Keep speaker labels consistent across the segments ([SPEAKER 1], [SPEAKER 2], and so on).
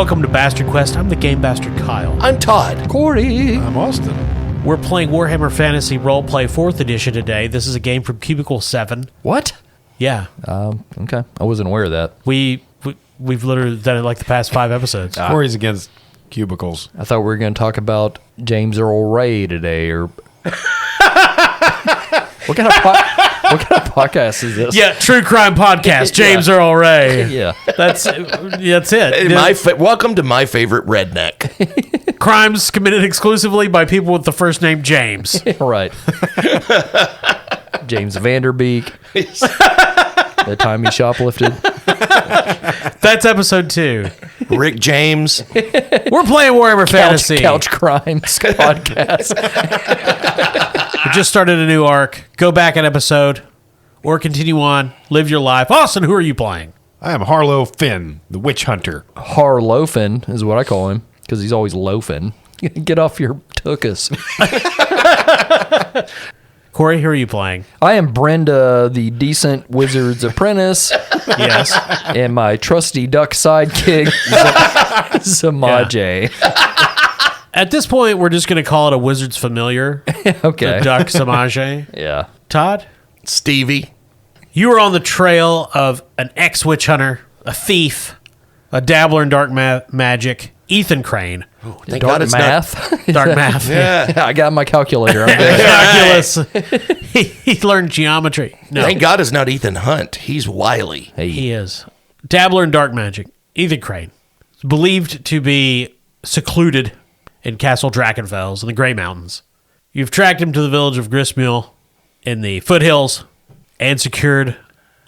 [SPEAKER 1] Welcome to Bastard Quest. I'm the Game Bastard Kyle.
[SPEAKER 2] I'm Todd.
[SPEAKER 3] Corey.
[SPEAKER 4] I'm Austin.
[SPEAKER 1] We're playing Warhammer Fantasy Roleplay 4th Edition today. This is a game from Cubicle 7.
[SPEAKER 3] What?
[SPEAKER 1] Yeah.
[SPEAKER 3] Okay. I wasn't aware of that.
[SPEAKER 1] We've literally done it like the past 5 episodes.
[SPEAKER 4] Corey's against cubicles.
[SPEAKER 3] I thought we were going to talk about James Earl Ray today, or what kind of podcast is this?
[SPEAKER 1] Yeah, True Crime Podcast, James Earl Ray.
[SPEAKER 3] Yeah.
[SPEAKER 1] That's it.
[SPEAKER 2] Welcome to my favorite redneck.
[SPEAKER 1] Crimes committed exclusively by people with the first name James.
[SPEAKER 3] Right. James Vanderbeek. The time he shoplifted.
[SPEAKER 1] That's episode 2.
[SPEAKER 2] Rick James.
[SPEAKER 1] We're playing Warhammer Fantasy.
[SPEAKER 3] Couch Crimes podcast.
[SPEAKER 1] We just started a new arc. Go back an episode or continue on. Live your life. Austin, who are you playing?
[SPEAKER 4] I am Harlow Finn, the witch hunter.
[SPEAKER 3] Harlowfin is what I call him, because he's always loafing. Get off your tuchus.
[SPEAKER 1] Corey, who are you playing?
[SPEAKER 3] I am Brinda, the decent wizard's apprentice.
[SPEAKER 1] Yes.
[SPEAKER 3] And my trusty duck sidekick, Z'mage.
[SPEAKER 1] At this point, we're just going to call it a wizard's familiar.
[SPEAKER 3] Okay.
[SPEAKER 1] The duck Z'mage.
[SPEAKER 3] Yeah.
[SPEAKER 1] Todd?
[SPEAKER 2] Stevie.
[SPEAKER 1] You were on the trail of an ex-witch hunter, a thief, a dabbler in dark magic, Ethan Crane.
[SPEAKER 2] Thank
[SPEAKER 3] Dark
[SPEAKER 2] God it's
[SPEAKER 3] math.
[SPEAKER 1] Dark math.
[SPEAKER 2] Yeah.
[SPEAKER 3] I got my calculator. I'm good.
[SPEAKER 1] Calculus. He learned geometry. No,
[SPEAKER 2] Thank God it's not Ethan Hunt. He's wily.
[SPEAKER 3] Hey.
[SPEAKER 1] he is. Dabbler in dark magic, Ethan Crane. Is believed to be secluded in Castle Drakenfels in the Grey Mountains. You've tracked him to the village of Gristmill in the foothills and secured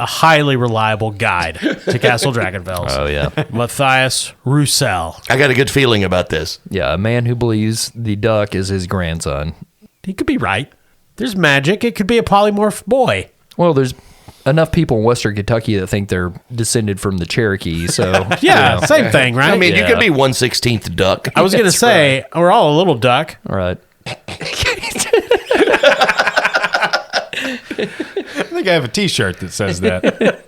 [SPEAKER 1] a highly reliable guide to Castle Drakenfels.
[SPEAKER 3] Oh, yeah.
[SPEAKER 1] Matthias Roussel.
[SPEAKER 2] I got a good feeling about this.
[SPEAKER 3] Yeah, a man who believes the duck is his grandson.
[SPEAKER 1] He could be right. There's magic. It could be a polymorph boy.
[SPEAKER 3] Well, there's enough people in Western Kentucky that think they're descended from the Cherokee, so...
[SPEAKER 1] Yeah, same thing, right?
[SPEAKER 2] I mean, you
[SPEAKER 3] Yeah.
[SPEAKER 2] could be 1/16 duck.
[SPEAKER 1] I was going to say, we're all a little duck.
[SPEAKER 3] All right.
[SPEAKER 4] I think I have a T-shirt that says that.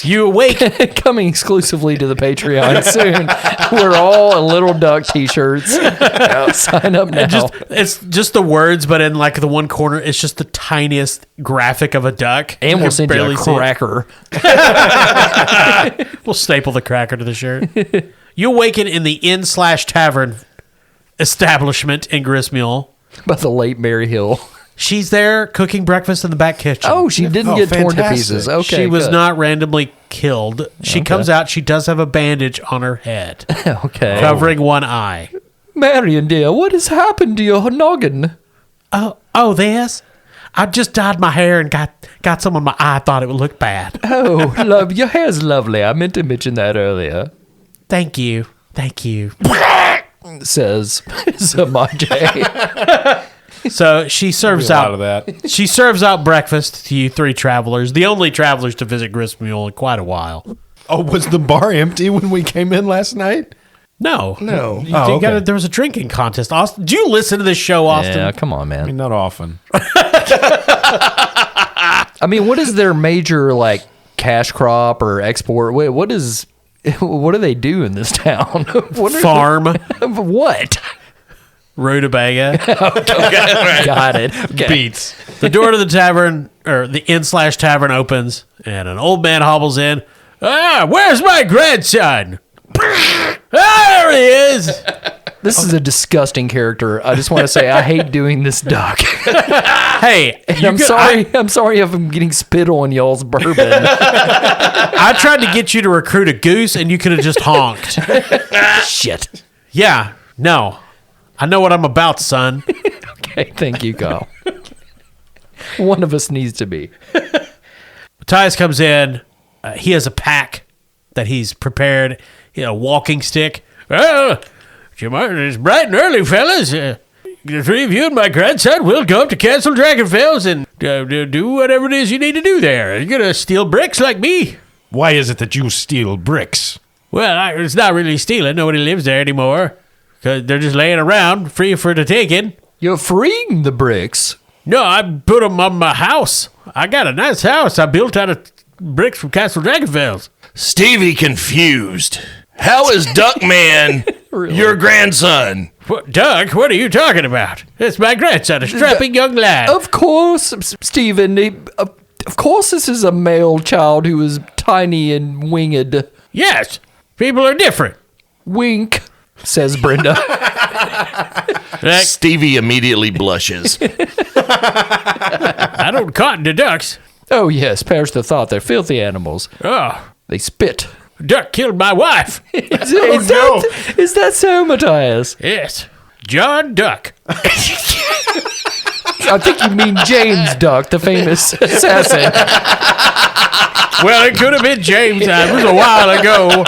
[SPEAKER 1] You awake.
[SPEAKER 3] Coming exclusively to the Patreon soon. We're all in little duck t-shirts. Sign up now.
[SPEAKER 1] It's just the words, but in like the one corner, it's just the tiniest graphic of a duck.
[SPEAKER 3] And we'll
[SPEAKER 1] can
[SPEAKER 3] send you
[SPEAKER 1] barely
[SPEAKER 3] a
[SPEAKER 1] see it.
[SPEAKER 3] cracker.
[SPEAKER 1] We'll staple the cracker to the shirt. You awaken in the inn/tavern establishment in Gristmill.
[SPEAKER 3] By the late Mary Hill.
[SPEAKER 1] She's there cooking breakfast in the back kitchen.
[SPEAKER 3] Oh, she didn't get torn to
[SPEAKER 4] fantastic.
[SPEAKER 3] pieces. Okay,
[SPEAKER 1] she was
[SPEAKER 3] good.
[SPEAKER 1] not randomly killed. She comes out. She does have a bandage on her head,
[SPEAKER 3] Okay.
[SPEAKER 1] covering one eye.
[SPEAKER 3] Marion, dear, what has happened to your noggin?
[SPEAKER 1] Oh, this? I just dyed my hair and got some on my eye. I thought it would look bad.
[SPEAKER 3] Oh, love, your hair's lovely. I meant to mention that earlier.
[SPEAKER 1] Thank you.
[SPEAKER 3] Says Z'mage.
[SPEAKER 1] So she serves
[SPEAKER 4] A lot of
[SPEAKER 1] out.
[SPEAKER 4] that.
[SPEAKER 1] She serves out breakfast to you 3 travelers, the only travelers to visit Gristmill in quite a while.
[SPEAKER 4] Oh, was the bar empty when we came in last night?
[SPEAKER 1] No. You
[SPEAKER 4] Oh, okay.
[SPEAKER 1] there was a drinking contest. Austin, do you listen to this show, Austin?
[SPEAKER 3] Yeah, come on,
[SPEAKER 4] I mean,
[SPEAKER 3] man.
[SPEAKER 4] not often.
[SPEAKER 3] I mean, what is their major, like, cash crop or export? Wait, what do they do in this town?
[SPEAKER 1] Farm,
[SPEAKER 3] What?
[SPEAKER 1] rutabaga.
[SPEAKER 3] Got it. Okay.
[SPEAKER 4] Beats.
[SPEAKER 1] The door to the tavern, or the inn/tavern opens, and an old man hobbles in. Where's my grandson? There he is.
[SPEAKER 3] This is a disgusting character. I just want to say I hate doing this duck.
[SPEAKER 1] Hey,
[SPEAKER 3] I'm sorry. I'm sorry if I'm getting spit on y'all's bourbon.
[SPEAKER 1] I tried to get you to recruit a goose, and you could have just honked.
[SPEAKER 3] Shit.
[SPEAKER 1] Yeah, no. I know what I'm about, son.
[SPEAKER 3] Okay, thank you, Kyle. One of us needs to be.
[SPEAKER 1] Matthias comes in. He has a pack that he's prepared. He has a walking stick. It's bright and early, fellas. The 3 of you and my grandson will go up to Castle Drakenfels and do whatever it is you need to do there. You're going to steal bricks like me?
[SPEAKER 4] Why is it that you steal bricks?
[SPEAKER 1] Well, it's not really stealing. Nobody lives there anymore. Because they're just laying around, free for the taking.
[SPEAKER 3] You're freeing the bricks.
[SPEAKER 1] No, I put them on my house. I got a nice house I built out of bricks from Castle Drakenfels.
[SPEAKER 2] Stevie confused. How is Duckman your grandson?
[SPEAKER 1] What, Doug, what are you talking about? It's my grandson, a strapping young lad.
[SPEAKER 3] Of course, Stephen. Of course, this is a male child who is tiny and winged.
[SPEAKER 1] Yes, people are different.
[SPEAKER 3] Wink, says Brinda.
[SPEAKER 2] Stevie immediately blushes.
[SPEAKER 1] I don't cotton to ducks.
[SPEAKER 3] Oh, yes, perish the thought. They're filthy animals.
[SPEAKER 1] Oh,
[SPEAKER 3] They spit.
[SPEAKER 1] Duck killed my wife.
[SPEAKER 3] Is that so, Matthias?
[SPEAKER 1] Yes, John Duck.
[SPEAKER 3] I think you mean James Duck, the famous assassin.
[SPEAKER 1] Well, it could have been James. It was a while ago.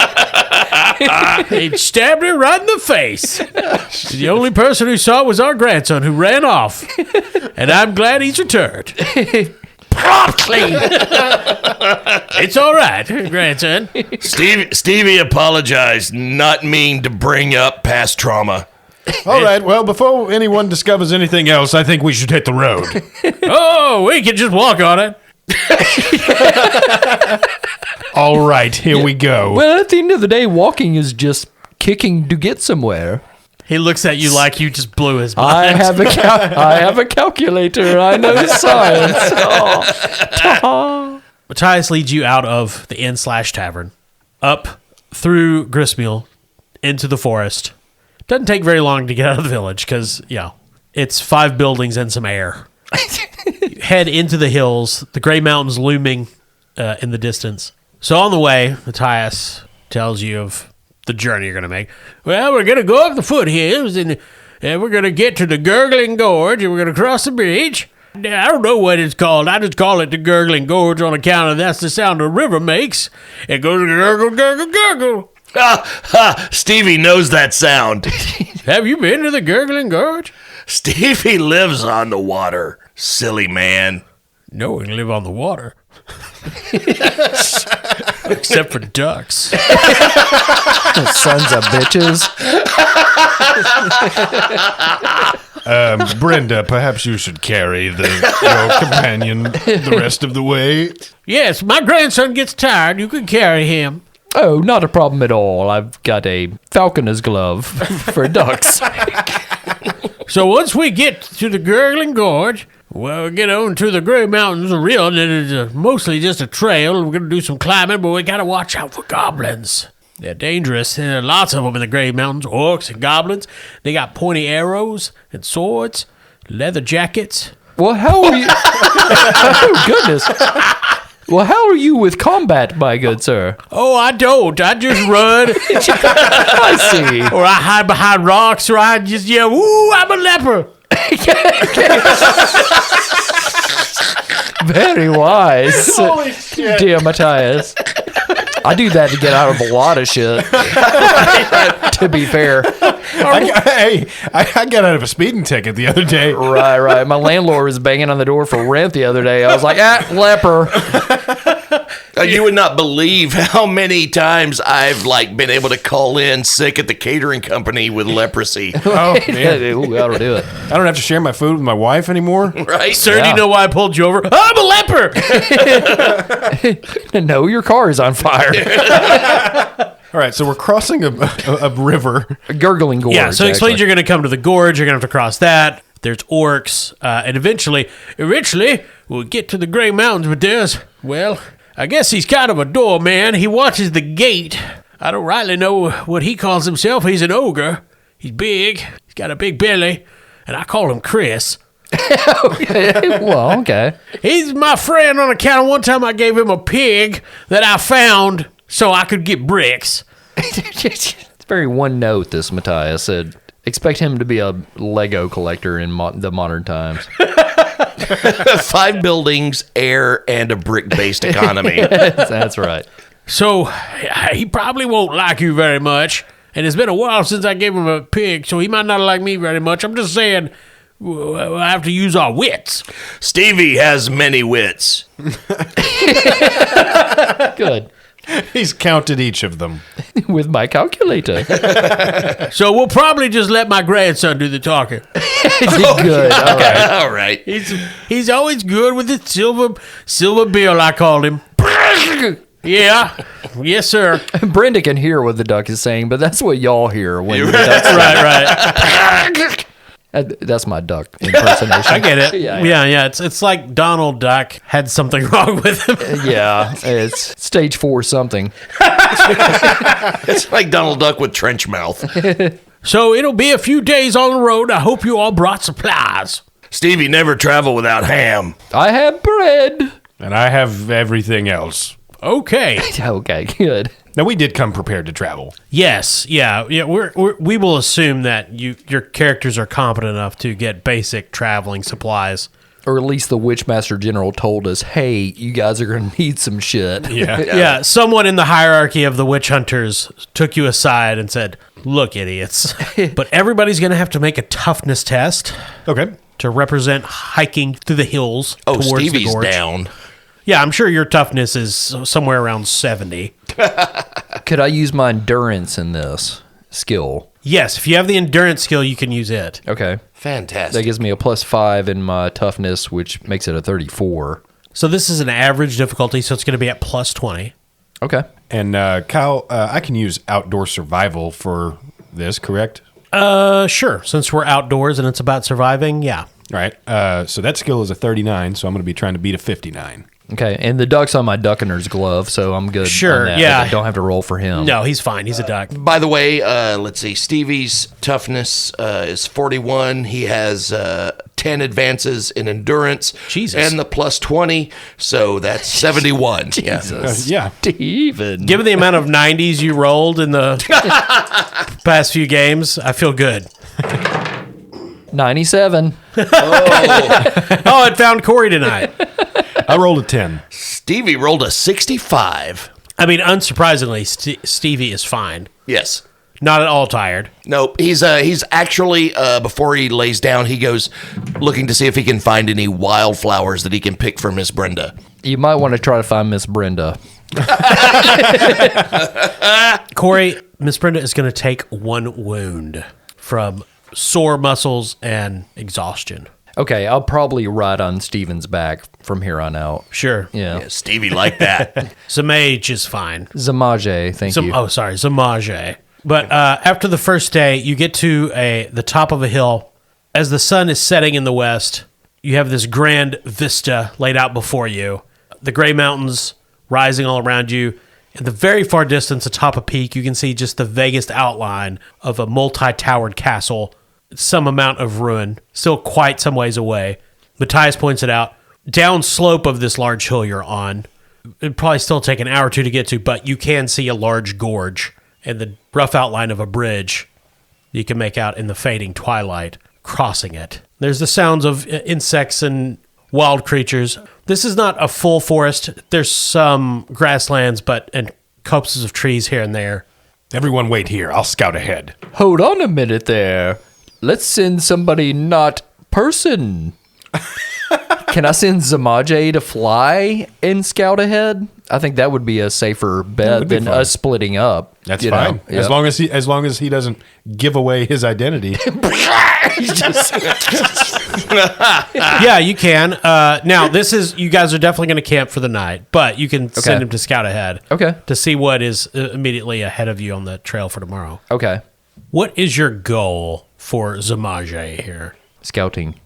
[SPEAKER 1] He stabbed her right in the face. The only person who saw it was our grandson, who ran off. And I'm glad he's returned. Promptly. It's all right, grandson.
[SPEAKER 2] Stevie apologized, not mean to bring up past trauma.
[SPEAKER 4] All right, well, before anyone discovers anything else, I think we should hit the road.
[SPEAKER 1] Oh, we can just walk on it.
[SPEAKER 4] All right, here we go.
[SPEAKER 3] Well, at the end of the day, walking is just kicking to get somewhere.
[SPEAKER 1] He looks at you like you just blew his mind.
[SPEAKER 3] I have a calculator. I know science. Oh.
[SPEAKER 1] Matthias leads you out of the inn/tavern, up through Gristmill, into the forest. Doesn't take very long to get out of the village because, it's 5 buildings and some air. You head into the hills, the gray mountains looming in the distance. So on the way, Matthias tells you of the journey you're going to make. Well, we're going to go up the foothills and we're going to get to the Gurgling Gorge and we're going to cross the bridge. I don't know what it's called. I just call it the Gurgling Gorge on account of that's the sound a river makes. It goes gurgle, gurgle, gurgle.
[SPEAKER 2] Stevie knows that sound.
[SPEAKER 1] Have you been to the Gurgling Gorge?
[SPEAKER 2] Stevie lives on the water. Silly man.
[SPEAKER 1] No, we can live on the water. Except for ducks.
[SPEAKER 3] Sons of bitches.
[SPEAKER 4] Brinda, perhaps you should carry your companion the rest of the way.
[SPEAKER 1] Yes, my grandson gets tired. You can carry him.
[SPEAKER 3] Oh, not a problem at all. I've got a falconer's glove for ducks.
[SPEAKER 1] So once we get to the Gurgling Gorge, well, we get on to the Gray Mountains, and it is mostly just a trail. We're going to do some climbing, but we got to watch out for goblins. They're dangerous. There are lots of them in the Gray Mountains, orcs and goblins. They got pointy arrows and swords, leather jackets.
[SPEAKER 3] Well, how are you? Oh, goodness. Well, how are you with combat, my good sir?
[SPEAKER 1] Oh, I don't. I just run.
[SPEAKER 3] I see.
[SPEAKER 1] Or I hide behind rocks, or I just yell, "Ooh, I'm a leper."
[SPEAKER 3] Very wise. Holy shit. Dear Matthias. I do that to get out of a lot of shit. To be fair.
[SPEAKER 4] I got out of a speeding ticket the other day.
[SPEAKER 3] Right. My landlord was banging on the door for rent the other day. I was like, leper.
[SPEAKER 2] You would not believe how many times I've been able to call in sick at the catering company with leprosy.
[SPEAKER 4] Oh, man.
[SPEAKER 3] Ooh, that'll do it.
[SPEAKER 4] I don't have to share my food with my wife anymore.
[SPEAKER 2] Right?
[SPEAKER 1] Sir, do you know why I pulled you over? I'm a leper.
[SPEAKER 3] No, your car is on fire.
[SPEAKER 4] All right, so we're crossing a river.
[SPEAKER 3] A gurgling gorge.
[SPEAKER 1] Yeah, so explains you're going to come to the gorge. You're going to have to cross that. There's orcs. And eventually, we'll get to the Gray Mountains, but I guess he's kind of a doorman. He watches the gate. I don't rightly know what he calls himself. He's an ogre. He's big. He's got a big belly. And I call him Chris.
[SPEAKER 3] Well, okay.
[SPEAKER 1] He's my friend on account of one time I gave him a pig that I found so I could get bricks.
[SPEAKER 3] It's very one note, this Matthias said. Expect him to be a Lego collector in the modern times.
[SPEAKER 2] 5 buildings, air, and a brick-based economy.
[SPEAKER 3] That's right.
[SPEAKER 1] So he probably won't like you very much. And it's been a while since I gave him a pig, so he might not like me very much. I'm just saying, we'll have to use our wits.
[SPEAKER 2] Stevie has many wits.
[SPEAKER 3] Good.
[SPEAKER 4] He's counted each of them.
[SPEAKER 3] With my calculator.
[SPEAKER 1] So we'll probably just let my grandson do the talking.
[SPEAKER 3] Good. Okay.
[SPEAKER 2] All right.
[SPEAKER 1] He's always good with his silver bill, I called him. Yeah. Yes, sir.
[SPEAKER 3] Brinda can hear what the duck is saying, but that's what y'all hear when the duck's
[SPEAKER 1] Right.
[SPEAKER 3] That's my duck impersonation.
[SPEAKER 1] I get it.
[SPEAKER 3] Yeah.
[SPEAKER 1] Yeah. It's like Donald Duck had something wrong with him.
[SPEAKER 3] Yeah, it's stage 4 something.
[SPEAKER 2] It's like Donald Duck with trench mouth.
[SPEAKER 1] So it'll be a few days on the road. I hope you all brought supplies.
[SPEAKER 2] Stevie never traveled without ham.
[SPEAKER 3] I have bread.
[SPEAKER 4] And I have everything else.
[SPEAKER 1] Okay.
[SPEAKER 3] Okay, good.
[SPEAKER 4] Now, we did come prepared to travel.
[SPEAKER 1] Yes. Yeah. We will assume that your characters are competent enough to get basic traveling supplies.
[SPEAKER 3] Or at least the Witchmaster General told us, hey, you guys are going to need some shit.
[SPEAKER 1] Yeah. Someone in the hierarchy of the witch hunters took you aside and said, "Look, idiots, but everybody's going to have to make a toughness test
[SPEAKER 4] Okay.
[SPEAKER 1] to represent hiking through the hills towards the
[SPEAKER 2] Stevie's
[SPEAKER 1] gorge."
[SPEAKER 2] down.
[SPEAKER 1] Yeah, I'm sure your toughness is somewhere around 70.
[SPEAKER 3] Could I use my endurance in this skill?
[SPEAKER 1] Yes, if you have the endurance skill, you can use it.
[SPEAKER 3] Okay.
[SPEAKER 2] Fantastic.
[SPEAKER 3] That gives me a +5 in my toughness, which makes it a 34.
[SPEAKER 1] So this is an average difficulty, so it's going to be at +20.
[SPEAKER 3] Okay.
[SPEAKER 4] And Kyle, I can use outdoor survival for this, correct?
[SPEAKER 1] Sure. Since we're outdoors and it's about surviving, yeah.
[SPEAKER 4] All right. So that skill is a 39, so I'm going to be trying to beat a 59.
[SPEAKER 3] Okay, and the duck's on my duckener's glove, so I'm good.
[SPEAKER 1] Sure,
[SPEAKER 3] on that.
[SPEAKER 1] yeah.
[SPEAKER 3] I don't have to roll for him.
[SPEAKER 1] No, he's fine. He's a duck.
[SPEAKER 2] By the way, let's see. Stevie's toughness is 41. He has 10 advances in endurance.
[SPEAKER 1] Jesus.
[SPEAKER 2] And the +20, so that's 71.
[SPEAKER 3] Jesus.
[SPEAKER 4] Yeah.
[SPEAKER 3] Steven.
[SPEAKER 1] Given the amount of 90s you rolled in the past few games, I feel good.
[SPEAKER 3] 97.
[SPEAKER 1] Oh, it found Corey tonight.
[SPEAKER 4] I rolled a 10.
[SPEAKER 2] Stevie rolled a 65.
[SPEAKER 1] I mean, unsurprisingly, Stevie is fine.
[SPEAKER 2] Yes.
[SPEAKER 1] Not at all tired.
[SPEAKER 2] Nope. He's actually, before he lays down, he goes looking to see if he can find any wildflowers that he can pick for Miss Brinda.
[SPEAKER 3] You might want to try to find Miss Brinda.
[SPEAKER 1] Corey, Miss Brinda is going to take 1 wound from sore muscles and exhaustion.
[SPEAKER 3] Okay, I'll probably ride on Steven's back from here on out.
[SPEAKER 1] Sure.
[SPEAKER 3] Yeah.
[SPEAKER 2] Yeah, Stevie liked that.
[SPEAKER 1] Z'mage is fine.
[SPEAKER 3] Z'mage, thank you.
[SPEAKER 1] Oh, sorry, Z'mage. But after the first day, you get to the top of a hill. As the sun is setting in the west, you have this grand vista laid out before you. The gray mountains rising all around you. In the very far distance, atop a peak, you can see just the vaguest outline of a multi-towered castle. Some amount of ruin, still quite some ways away. Matthias points it out. Down slope of this large hill you're on, it'd probably still take an hour or two to get to, but you can see a large gorge and the rough outline of a bridge you can make out in the fading twilight crossing it. There's the sounds of insects and wild creatures. This is not a full forest. There's some grasslands and copses of trees here and there.
[SPEAKER 4] Everyone wait here. I'll scout ahead.
[SPEAKER 3] Hold on a minute there. Let's send somebody not person. Can I send Z'mage to fly and scout ahead? I think that would be a safer bet
[SPEAKER 4] be
[SPEAKER 3] than
[SPEAKER 4] fine.
[SPEAKER 3] us splitting up.
[SPEAKER 4] That's
[SPEAKER 3] you
[SPEAKER 4] fine.
[SPEAKER 3] know?
[SPEAKER 4] As long as he doesn't give away his identity.
[SPEAKER 1] Yeah, you can. Now, you guys are definitely going to camp for the night, but you can send him to scout ahead.
[SPEAKER 3] Okay.
[SPEAKER 1] To see what is immediately ahead of you on the trail for tomorrow.
[SPEAKER 3] Okay.
[SPEAKER 1] What is your goal for Z'mage here?
[SPEAKER 3] Scouting.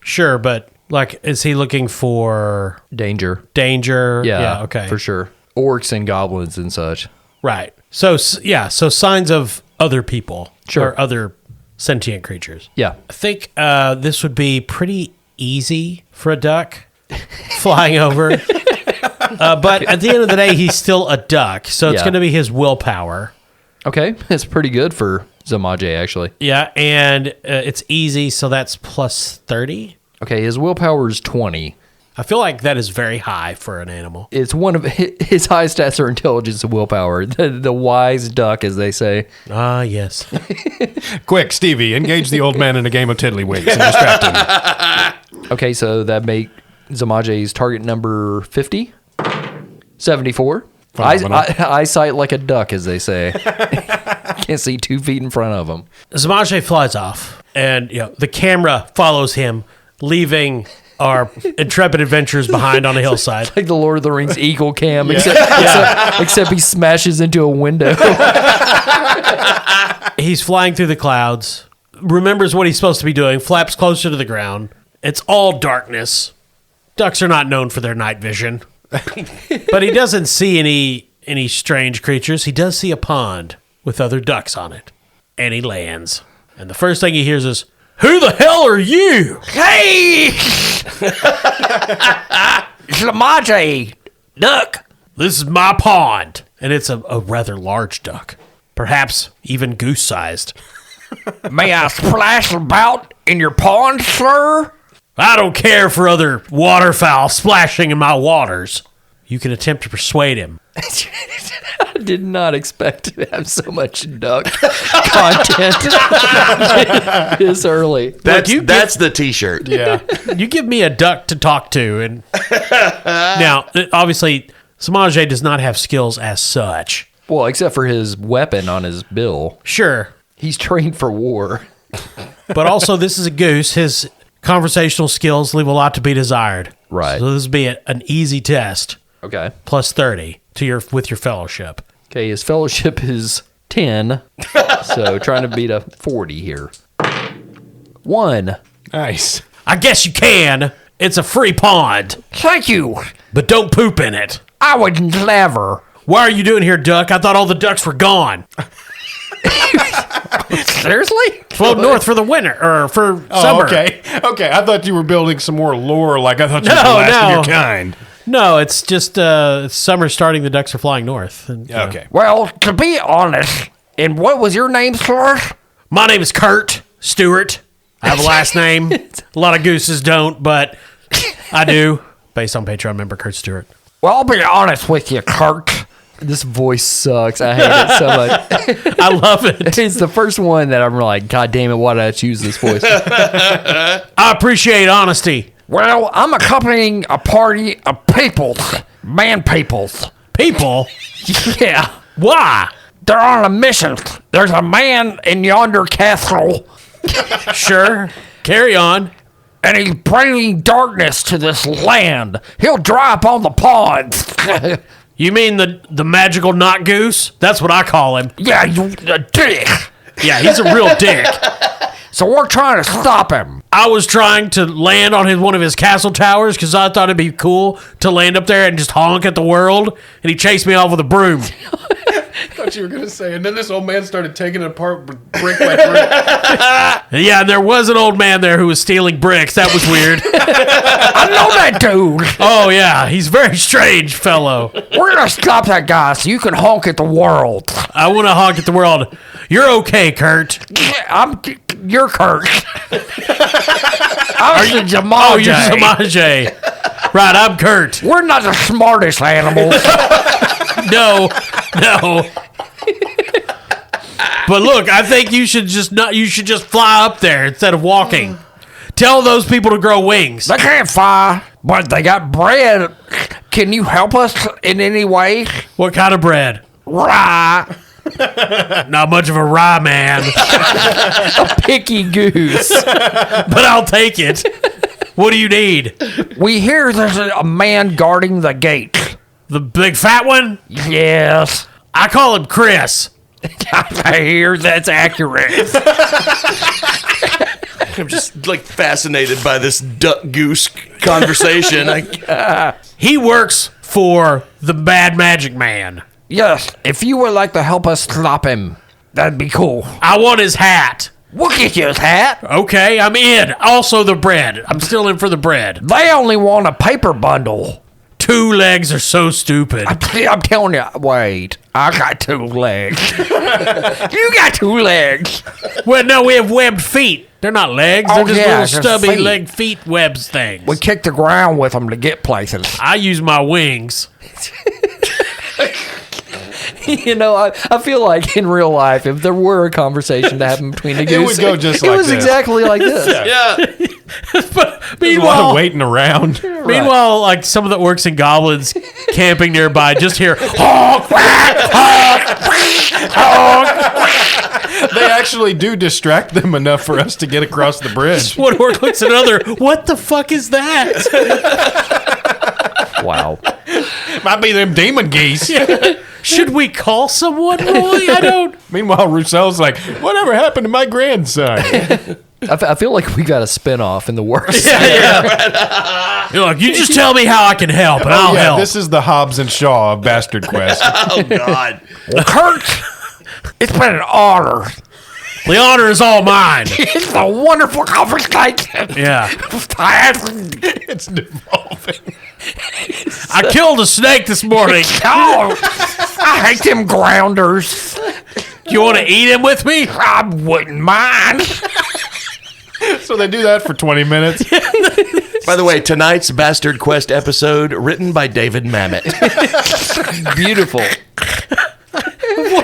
[SPEAKER 1] Sure, but is he looking for
[SPEAKER 3] Danger.
[SPEAKER 1] danger?
[SPEAKER 3] Yeah,
[SPEAKER 1] okay.
[SPEAKER 3] for sure. Orcs and goblins and such.
[SPEAKER 1] Right. So signs of other people.
[SPEAKER 3] Sure.
[SPEAKER 1] Or other sentient creatures.
[SPEAKER 3] Yeah.
[SPEAKER 1] I think this would be pretty easy for a duck flying over. But at the end of the day, he's still a duck, so it's
[SPEAKER 3] Yeah.
[SPEAKER 1] going to be his willpower.
[SPEAKER 3] Okay. That's pretty good for Z'mage, actually.
[SPEAKER 1] Yeah, and it's easy, so that's plus 30.
[SPEAKER 3] Okay, his willpower is 20.
[SPEAKER 1] I feel like that is very high for an animal.
[SPEAKER 3] It's one of his high stats are intelligence and willpower. The wise duck, as they say.
[SPEAKER 1] Ah, yes.
[SPEAKER 4] Quick, Stevie, engage the old man in a game of tiddlywinks and distract him.
[SPEAKER 3] Okay, so that make Z'mage's target number 50? 74? Eyesight like a duck, as they say. Can't see 2 feet in front of him.
[SPEAKER 1] Z'mage flies off, and the camera follows him, leaving our intrepid adventurers behind on a hillside.
[SPEAKER 3] Like the Lord of the Rings eagle cam, except he smashes into a window.
[SPEAKER 1] He's flying through the clouds, remembers what he's supposed to be doing, flaps closer to the ground. It's all darkness. Ducks are not known for their night vision. But he doesn't see any strange creatures. He does see a pond with other ducks on it. And he lands. And the first thing he hears is, "Who the hell are you?"
[SPEAKER 5] Hey! Z'mage, duck.
[SPEAKER 1] "This is my pond." And it's a rather large duck. Perhaps even goose-sized.
[SPEAKER 5] May I splash about in your pond, sir?
[SPEAKER 1] "I don't care for other waterfowl splashing in my waters." You can attempt to persuade him.
[SPEAKER 3] I did not expect to have so much duck content this early.
[SPEAKER 2] That's the T-shirt.
[SPEAKER 4] Yeah.
[SPEAKER 1] You give me a duck to talk to, and now obviously Z'mage does not have skills as such.
[SPEAKER 3] Well, except for his weapon on his bill.
[SPEAKER 1] Sure,
[SPEAKER 3] He's trained for war.
[SPEAKER 1] but also this is a goose. His conversational skills leave a lot to be desired.
[SPEAKER 3] Right.
[SPEAKER 1] So this would be an easy test.
[SPEAKER 3] Okay.
[SPEAKER 1] Plus 30 with your fellowship.
[SPEAKER 3] Okay, his fellowship is 10. So trying to beat a 40 here. 1.
[SPEAKER 4] Nice.
[SPEAKER 1] I guess you can. It's a free pond,
[SPEAKER 5] Thank you.
[SPEAKER 1] but don't poop in it.
[SPEAKER 5] I would never.
[SPEAKER 1] What are you doing here, duck? I thought all the ducks were gone.
[SPEAKER 5] Seriously?
[SPEAKER 1] Float north for the winter, or for summer.
[SPEAKER 4] Okay. I thought you were building some more lore. Like I thought you were
[SPEAKER 1] No,
[SPEAKER 4] blasting
[SPEAKER 1] no.
[SPEAKER 4] your kind.
[SPEAKER 1] No, it's just it's summer starting. The ducks are flying north. And,
[SPEAKER 4] Okay.
[SPEAKER 5] Well, to be honest, and what was your name, sir?
[SPEAKER 1] My name is Kurt Stewart. I have a last name. A lot of gooses don't, but I do. Based on Patreon member Kurt Stewart.
[SPEAKER 5] Well, I'll be honest with you, Kurt.
[SPEAKER 3] This voice sucks. I hate it so much.
[SPEAKER 1] I love it.
[SPEAKER 3] It's the first one that I'm like, God damn it, why did I choose this voice?
[SPEAKER 1] I appreciate honesty.
[SPEAKER 5] Well, I'm accompanying a party of peoples. Man peoples.
[SPEAKER 1] People?
[SPEAKER 5] Yeah.
[SPEAKER 1] Why?
[SPEAKER 5] They're on a mission. There's a man in yonder castle,
[SPEAKER 1] Sure. Carry on.
[SPEAKER 5] and he's bringing darkness to this land. He'll dry up on the ponds.
[SPEAKER 1] You mean the magical knot goose? That's what I call him.
[SPEAKER 5] Yeah, you a dick.
[SPEAKER 1] Yeah, he's a real dick.
[SPEAKER 5] So we're trying to stop him.
[SPEAKER 1] I was trying to land on one of his castle towers because I thought it'd be cool to land up there and just honk at the world, and he chased me off with a broom.
[SPEAKER 4] I thought you were going to say, and then this old man started taking it apart brick by brick.
[SPEAKER 1] Yeah, and there was an old man there who was stealing bricks. That was weird.
[SPEAKER 5] I know that dude.
[SPEAKER 1] Oh, yeah, he's a very strange fellow.
[SPEAKER 5] We're gonna stop that guy so you can honk at the world.
[SPEAKER 1] I want to honk at the world. You're okay, Kurt.
[SPEAKER 5] You're Kurt. I'm the Z'mage.
[SPEAKER 1] Oh, you're Z'mage. Right, I'm Kurt.
[SPEAKER 5] We're not the smartest animals.
[SPEAKER 1] No. But look, I think you should just fly up there instead of walking. Tell those people to grow wings.
[SPEAKER 5] They can't fly, but they got bread. Can you help us in any way?
[SPEAKER 1] What kind of bread?
[SPEAKER 5] Rye.
[SPEAKER 1] Not much of a rye man,
[SPEAKER 3] Picky goose.
[SPEAKER 1] but I'll take it. What do you need?
[SPEAKER 5] We hear there's a man guarding the gate.
[SPEAKER 1] The big fat one?
[SPEAKER 5] Yes.
[SPEAKER 1] I call him Chris.
[SPEAKER 5] I hear that's accurate.
[SPEAKER 2] I'm just like fascinated by this duck goose conversation.
[SPEAKER 1] He works for the bad magic man.
[SPEAKER 5] Yes, if you would like to help us stop him, that'd be cool.
[SPEAKER 1] I want his hat.
[SPEAKER 5] We'll get you his hat.
[SPEAKER 1] Okay, I'm in. Also the bread. I'm still in for the bread.
[SPEAKER 5] They only want a paper bundle.
[SPEAKER 1] 2 legs are so stupid.
[SPEAKER 5] I'm telling you, wait, I got 2 legs. You got 2 legs.
[SPEAKER 1] Well, no, we have webbed feet. They're not legs.
[SPEAKER 5] Oh,
[SPEAKER 1] They're just
[SPEAKER 5] yeah,
[SPEAKER 1] little
[SPEAKER 5] just
[SPEAKER 1] stubby
[SPEAKER 5] feet.
[SPEAKER 1] leg feet webs things.
[SPEAKER 5] We kick the ground with them to get places.
[SPEAKER 1] I use my wings.
[SPEAKER 3] You know, I feel like in real life, if there were a conversation to happen between the goose,
[SPEAKER 4] would go just
[SPEAKER 3] it
[SPEAKER 4] like
[SPEAKER 3] was
[SPEAKER 4] this.
[SPEAKER 3] exactly like this.
[SPEAKER 2] Yeah.
[SPEAKER 4] There's a lot of
[SPEAKER 1] Meanwhile,
[SPEAKER 4] waiting around.
[SPEAKER 1] like some of the orcs and goblins camping nearby just hear honk, quack, honk, honk.
[SPEAKER 4] They actually do distract them enough for us to get across the bridge.
[SPEAKER 1] One orc looks at another. What the fuck is that?
[SPEAKER 3] Wow.
[SPEAKER 4] Might be them demon geese.
[SPEAKER 1] Should we call someone, Roy? I don't.
[SPEAKER 4] Meanwhile, Rousseau's like, whatever happened to my grandson?
[SPEAKER 3] I feel like we got a spinoff in the works.
[SPEAKER 1] Look, you just tell me how I can help, and I'll help.
[SPEAKER 4] This is the Hobbs and Shaw of Bastard Quest.
[SPEAKER 2] Oh, God.
[SPEAKER 5] Kurt, it's been an honor.
[SPEAKER 1] The honor is all mine.
[SPEAKER 5] It's a wonderful conversation.
[SPEAKER 1] Yeah.
[SPEAKER 4] It's devolving.
[SPEAKER 1] I killed a snake this morning.
[SPEAKER 5] Oh, I hate them grounders.
[SPEAKER 1] You want to eat him with me?
[SPEAKER 5] I wouldn't mind.
[SPEAKER 4] So they do that for 20 minutes.
[SPEAKER 2] By the way, tonight's Bastard Quest episode written by David Mamet.
[SPEAKER 3] Beautiful.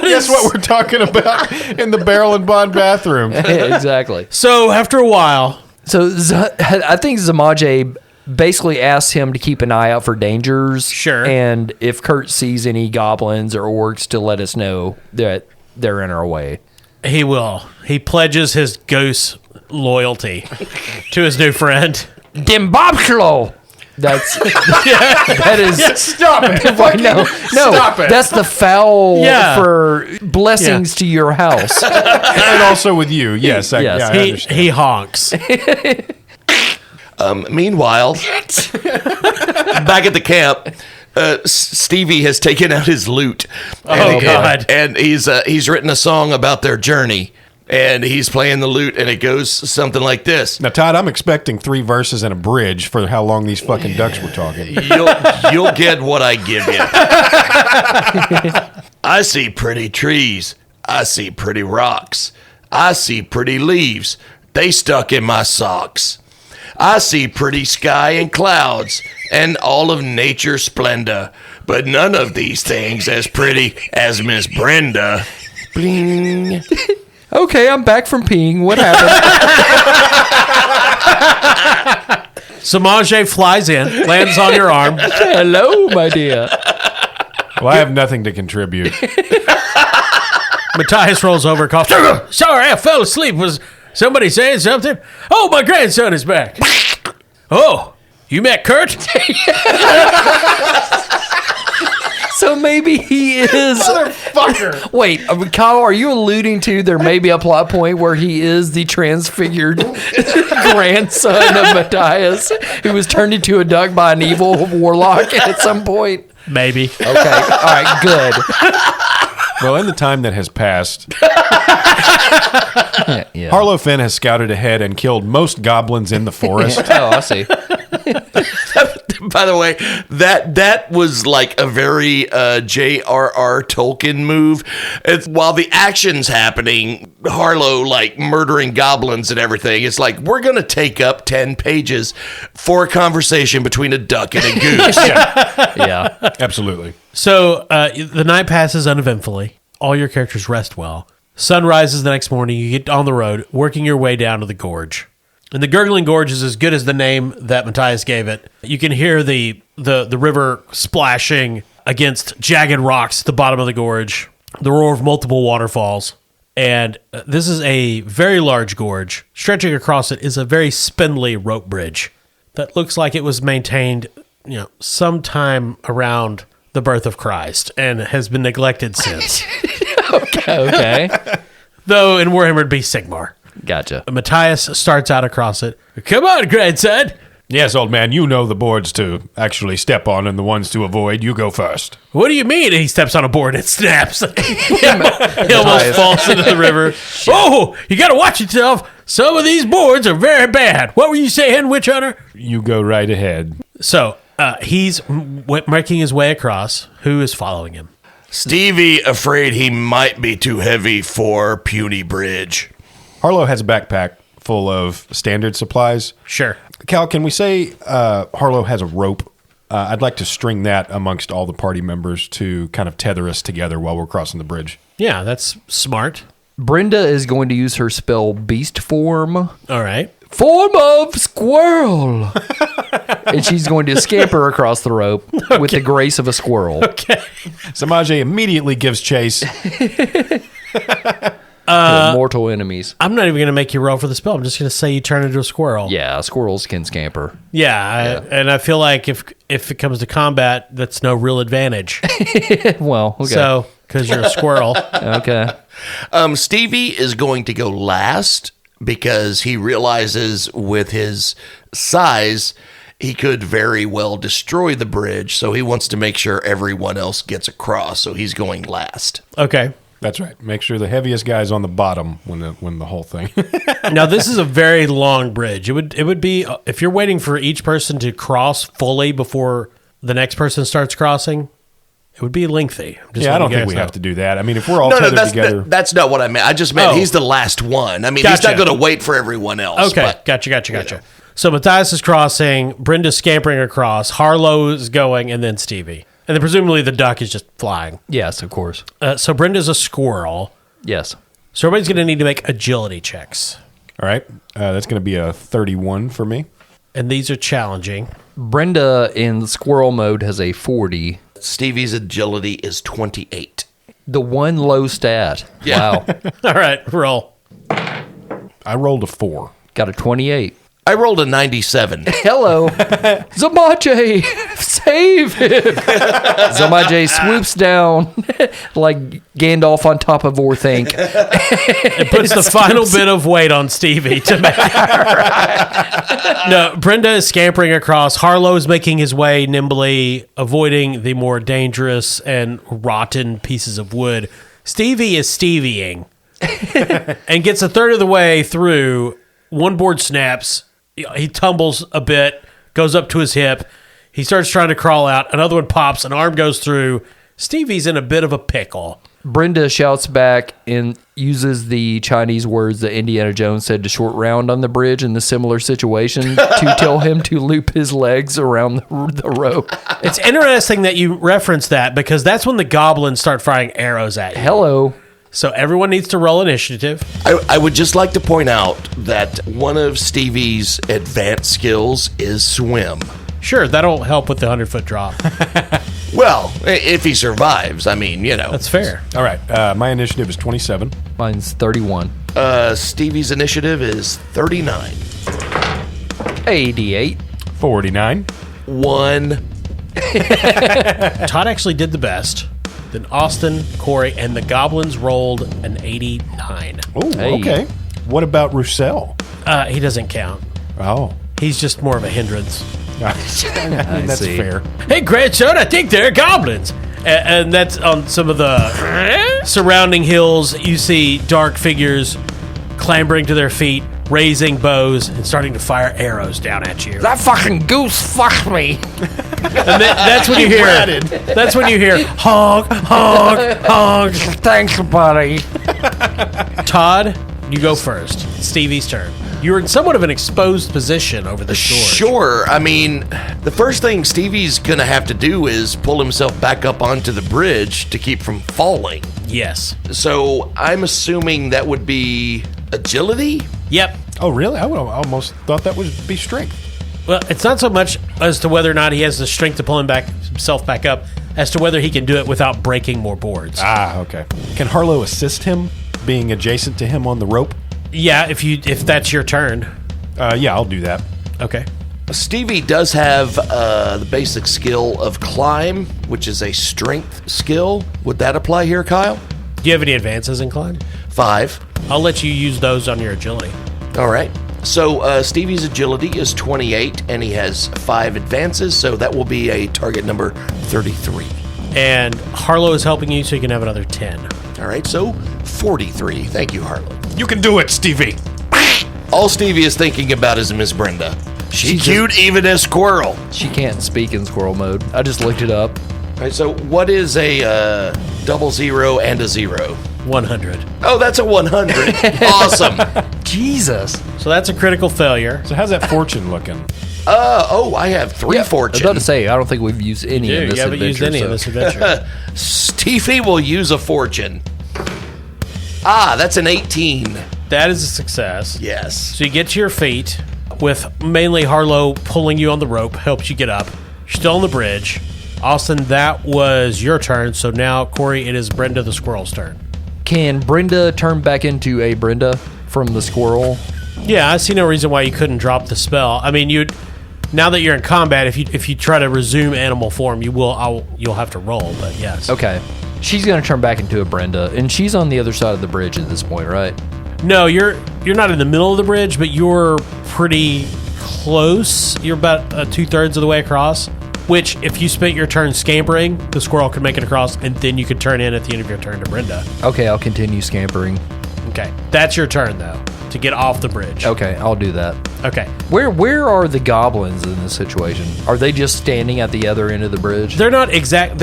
[SPEAKER 4] Guess what we're talking about in the Barrel and Bond bathroom.
[SPEAKER 3] Exactly.
[SPEAKER 1] So after a while,
[SPEAKER 3] So I think Z'mage basically asks him to keep an eye out for dangers.
[SPEAKER 1] Sure.
[SPEAKER 3] And if Kurt sees any goblins or orcs, to let us know that they're in our way.
[SPEAKER 1] he will. He pledges his goose loyalty to his new friend.
[SPEAKER 5] Dem Bobslow.
[SPEAKER 3] That's that is
[SPEAKER 4] Stop it.
[SPEAKER 3] Wait, no,
[SPEAKER 4] Stop it.
[SPEAKER 3] that's the foul
[SPEAKER 1] Yeah.
[SPEAKER 3] for blessings to your house.
[SPEAKER 4] And also with you. Yes. I
[SPEAKER 3] Yes.
[SPEAKER 4] understand.
[SPEAKER 1] He honks.
[SPEAKER 2] Meanwhile, back at the camp, Stevie has taken out his lute.
[SPEAKER 1] Oh, God.
[SPEAKER 2] And he's written a song about their journey. And he's playing the lute, and it goes something like this.
[SPEAKER 4] Now, Todd, I'm expecting 3 verses and a bridge for how long these fucking ducks were talking.
[SPEAKER 2] You'll get what I give you. I see pretty trees. I see pretty rocks. I see pretty leaves. They stuck in my socks. I see pretty sky and clouds and all of nature's splendor, but none of these things as pretty as Miss Brinda. Bling.
[SPEAKER 3] Okay, I'm back from peeing. What happened?
[SPEAKER 1] Z'mage flies in, lands on your arm.
[SPEAKER 3] Hello, my dear.
[SPEAKER 4] Well, I have nothing to contribute.
[SPEAKER 1] Matthias rolls over, coughs. Sorry, I fell asleep. Was somebody saying something? Oh, my grandson is back. Oh, you met Kurt?
[SPEAKER 3] So maybe he is.
[SPEAKER 4] Motherfucker.
[SPEAKER 3] Wait, Kyle, are you alluding to there may be a plot point where he is the transfigured grandson of Matthias who was turned into a duck by an evil warlock at some point?
[SPEAKER 1] Maybe.
[SPEAKER 3] Okay, all right, good.
[SPEAKER 4] Well, in the time that has passed,
[SPEAKER 3] Yeah.
[SPEAKER 4] Harlow Finn has scouted ahead and killed most goblins in the forest.
[SPEAKER 3] Oh, I see.
[SPEAKER 2] By the way, that was like a very J.R.R. Tolkien move. While the action's happening, Harlow like murdering goblins and everything, it's like, we're going to take up 10 pages for a conversation between a duck and a goose.
[SPEAKER 3] Yeah.
[SPEAKER 4] Absolutely.
[SPEAKER 1] So the night passes uneventfully. All your characters rest well. Sun rises the next morning. You get on the road, working your way down to the gorge. And the Gurgling Gorge is as good as the name that Matthias gave it. You can hear the river splashing against jagged rocks at the bottom of the gorge, the roar of multiple waterfalls. And this is a very large gorge. Stretching across it is a very spindly rope bridge that looks like it was maintained, sometime around the birth of Christ and has been neglected since.
[SPEAKER 3] Okay.
[SPEAKER 1] Though in Warhammer it'd be Sigmar.
[SPEAKER 3] Gotcha.
[SPEAKER 1] Matthias starts out across it. Come on, grandson.
[SPEAKER 4] Yes, old man, you know the boards to actually step on and the ones to avoid. You go first.
[SPEAKER 1] What do you mean? And he steps on a board and it snaps. He almost falls into the river. Oh, you got to watch yourself. Some of these boards are very bad. What were you saying, Witch Hunter?
[SPEAKER 4] You go right ahead.
[SPEAKER 1] So he's making his way across. Who is following him?
[SPEAKER 2] Stevie afraid he might be too heavy for puny bridge.
[SPEAKER 4] Harlow has a backpack full of standard supplies.
[SPEAKER 1] Sure.
[SPEAKER 4] Cal, can we say Harlow has a rope? I'd like to string that amongst all the party members to kind of tether us together while we're crossing the bridge.
[SPEAKER 1] Yeah, that's smart.
[SPEAKER 3] Brenda is going to use her spell Beast Form.
[SPEAKER 1] All right.
[SPEAKER 3] Form of squirrel. And she's going to scamper across the rope with the grace of a squirrel.
[SPEAKER 1] Okay.
[SPEAKER 4] Z'mage immediately gives chase.
[SPEAKER 3] to mortal enemies.
[SPEAKER 1] I'm not even going to make you roll for the spell. I'm just going to say you turn into a squirrel.
[SPEAKER 3] Yeah, squirrels can scamper.
[SPEAKER 1] And I feel like if it comes to combat, that's no real advantage.
[SPEAKER 3] Well, okay.
[SPEAKER 1] So, because you're a squirrel.
[SPEAKER 3] Okay.
[SPEAKER 2] Stevie is going to go last because he realizes with his size, he could very well destroy the bridge. So he wants to make sure everyone else gets across. So he's going last.
[SPEAKER 1] Okay.
[SPEAKER 4] That's right. Make sure the heaviest guy's on the bottom when the whole thing.
[SPEAKER 1] Now, this is a very long bridge. It would be, if you're waiting for each person to cross fully before the next person starts crossing, it would be lengthy.
[SPEAKER 4] I don't think we have to do that. I mean, if we're all tethered together.
[SPEAKER 2] That's not what I meant. I just meant he's the last one. I mean, he's not going to wait for everyone else.
[SPEAKER 1] Okay,
[SPEAKER 2] but,
[SPEAKER 1] gotcha. So Matthias is crossing, Brinda's scampering across, Harlow is going, and then Stevie. And then presumably the duck is just flying.
[SPEAKER 3] Yes, of course.
[SPEAKER 1] So Brinda's a squirrel.
[SPEAKER 3] Yes.
[SPEAKER 1] So everybody's going to need to make agility checks.
[SPEAKER 4] All right. That's going to be a 31 for me.
[SPEAKER 1] And these are challenging.
[SPEAKER 3] Brinda in squirrel mode has a 40.
[SPEAKER 2] Stevie's agility is 28.
[SPEAKER 3] The one low stat.
[SPEAKER 2] Yeah.
[SPEAKER 3] Wow.
[SPEAKER 1] All right, roll.
[SPEAKER 4] I rolled a 4.
[SPEAKER 3] Got a 28.
[SPEAKER 2] I rolled a 97.
[SPEAKER 3] Hello. Z'mage, save him. Z'mage swoops down like Gandalf on top of Orthanc.
[SPEAKER 1] It puts the final bit of weight on Stevie to make it. No, Brinda is scampering across. Harlow is making his way nimbly, avoiding the more dangerous and rotten pieces of wood. Stevie is Stevieing and gets a third of the way through. One board snaps. He tumbles a bit, goes up to his hip. He starts trying to crawl out. Another one pops. An arm goes through. Stevie's in a bit of a pickle.
[SPEAKER 3] Brinda shouts back and uses the Chinese words that Indiana Jones said to Short Round on the bridge in the similar situation to tell him to loop his legs around the rope.
[SPEAKER 1] It's interesting that you reference that because that's when the goblins start firing arrows at you.
[SPEAKER 3] Hello.
[SPEAKER 1] So everyone needs to roll initiative.
[SPEAKER 2] I would just like to point out that one of Stevie's advanced skills is swim.
[SPEAKER 1] Sure, that'll help with the 100-foot drop.
[SPEAKER 2] Well, if he survives, I mean,
[SPEAKER 1] That's fair.
[SPEAKER 4] All right. My initiative is 27.
[SPEAKER 3] Mine's 31.
[SPEAKER 2] Stevie's initiative is 39.
[SPEAKER 3] 88.
[SPEAKER 4] 49.
[SPEAKER 2] 1.
[SPEAKER 1] Todd actually did the best. Then Austin, Corey, and the goblins rolled an 89.
[SPEAKER 4] Oh,
[SPEAKER 3] Hey.
[SPEAKER 4] okay. What about Roussel?
[SPEAKER 1] He doesn't count.
[SPEAKER 4] Oh.
[SPEAKER 1] He's just more of a hindrance.
[SPEAKER 4] That's
[SPEAKER 3] see.
[SPEAKER 4] fair.
[SPEAKER 1] Hey, grandson, I think they're goblins. And that's on some of the surrounding hills. You see dark figures clambering to their feet, raising bows, and starting to fire arrows down at you.
[SPEAKER 5] That fucking goose fucked me.
[SPEAKER 1] And that's when you hear. That's when you hear honk, honk, honk.
[SPEAKER 5] Thanks, buddy.
[SPEAKER 1] Todd, you go first. Stevie's turn. You're in somewhat of an exposed position over the shore.
[SPEAKER 2] Sure. I mean, the first thing Stevie's going to have to do is pull himself back up onto the bridge to keep from falling.
[SPEAKER 1] Yes.
[SPEAKER 2] So I'm assuming that would be agility?
[SPEAKER 1] Yep.
[SPEAKER 4] Oh, really? I would almost thought that would be strength.
[SPEAKER 1] Well, it's not so much as to whether or not he has the strength to pull himself back up, as to whether he can do it without breaking more boards.
[SPEAKER 4] Ah, okay. Can Harlow assist him, being adjacent to him on the rope?
[SPEAKER 1] Yeah, if that's your turn.
[SPEAKER 4] Yeah, I'll do that.
[SPEAKER 1] Okay.
[SPEAKER 2] Stevie does have the basic skill of climb, which is a strength skill. Would that apply here, Kyle?
[SPEAKER 1] Do you have any advances in climb?
[SPEAKER 2] 5.
[SPEAKER 1] I'll let you use those on your agility.
[SPEAKER 2] All right. So Stevie's agility is 28, and he has 5 advances, so that will be a target number 33.
[SPEAKER 1] And Harlow is helping you, so you can have another 10.
[SPEAKER 2] All right, so 43. Thank you, Harlow.
[SPEAKER 4] You can do it, Stevie.
[SPEAKER 2] All Stevie is thinking about is Miss Brinda. She's cute even as squirrel.
[SPEAKER 3] She can't speak in squirrel mode. I just looked it up.
[SPEAKER 2] All right, so what is a 00 and a 0?
[SPEAKER 1] 100.
[SPEAKER 2] Oh, that's a 100. Awesome.
[SPEAKER 3] Jesus.
[SPEAKER 1] So that's a critical failure.
[SPEAKER 4] So how's that fortune looking?
[SPEAKER 2] I have 3
[SPEAKER 3] I was
[SPEAKER 2] fortune.
[SPEAKER 3] about to say, I don't think we've used any in
[SPEAKER 1] Dude,
[SPEAKER 3] this
[SPEAKER 1] you haven't used
[SPEAKER 3] adventure.
[SPEAKER 1] any in this adventure.
[SPEAKER 2] Stevie will use a fortune. That's an 18.
[SPEAKER 1] That is a success.
[SPEAKER 2] Yes.
[SPEAKER 1] So you get to your feet, with mainly Harlow pulling you on the rope, helps you get up. You're still on the bridge. Austin, that was your turn. So now, Corey, it is Brenda the squirrel's turn.
[SPEAKER 3] Can Brinda turn back into a Brinda from the squirrel?
[SPEAKER 1] Yeah, I see no reason why you couldn't drop the spell. I mean, now that you're in combat, if you try to resume animal form, you'll have to roll. But yes.
[SPEAKER 3] Okay. She's going to turn back into a Brinda, and she's on the other side of the bridge at this point, right?
[SPEAKER 1] No, you're not in the middle of the bridge, but you're pretty close. You're about 2/3 of the way across. Which, if you spent your turn scampering, the squirrel could make it across, and then you could turn in at the end of your turn to Brinda.
[SPEAKER 3] Okay, I'll continue scampering.
[SPEAKER 1] Okay, that's your turn though, to get off the bridge.
[SPEAKER 3] Okay, I'll do that.
[SPEAKER 1] Okay.
[SPEAKER 3] Where are the goblins in this situation? Are they just standing at the other end of the bridge?
[SPEAKER 1] They're not exact.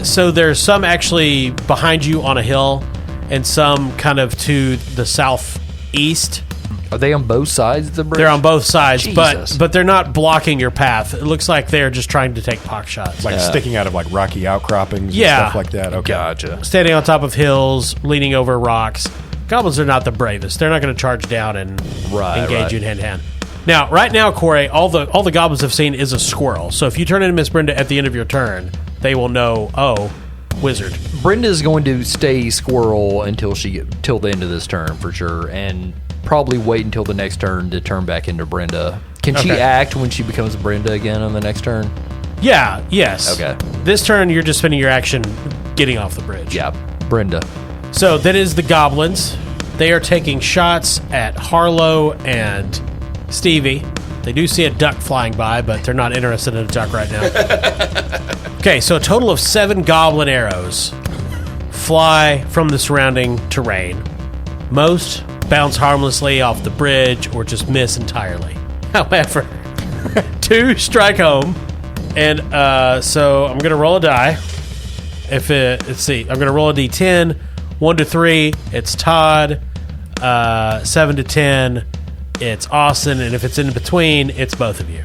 [SPEAKER 1] So there's some actually behind you on a hill, and some kind of to the southeast.
[SPEAKER 3] Are they on both sides of the bridge?
[SPEAKER 1] They're on both sides,
[SPEAKER 3] Jesus.
[SPEAKER 1] but they're not blocking your path. It looks like they're just trying to take pock shots.
[SPEAKER 4] Like sticking out of like rocky outcroppings
[SPEAKER 1] Yeah.
[SPEAKER 4] and stuff like that. Okay.
[SPEAKER 3] Gotcha.
[SPEAKER 1] Standing on top of hills, leaning over rocks. Goblins are not the bravest. They're not going to charge down and engage you in hand to hand. Now, right now, Corey, all the goblins have seen is a squirrel. So if you turn into Miss Brinda at the end of your turn, they will know, oh, wizard.
[SPEAKER 3] Brinda's going to stay squirrel until the end of this turn for sure, and probably wait until the next turn to turn back into Brinda. Can she
[SPEAKER 1] Okay.
[SPEAKER 3] act when she becomes Brinda again on the next turn?
[SPEAKER 1] Yeah, yes.
[SPEAKER 3] Okay.
[SPEAKER 1] This turn, you're just spending your action getting off the bridge.
[SPEAKER 3] Yeah, Brinda.
[SPEAKER 1] So that is the goblins. They are taking shots at Harlow and Stevie. They do see a duck flying by, but they're not interested in a duck right now. Okay, so a total of 7 goblin arrows fly from the surrounding terrain. Most bounce harmlessly off the bridge or just miss entirely. However, 2 strike home, and so I'm going to roll a die. Let's see, I'm going to roll a d10. 1 to 3, it's Todd. 7 to 10, it's Austin. And if it's in between, it's both of you.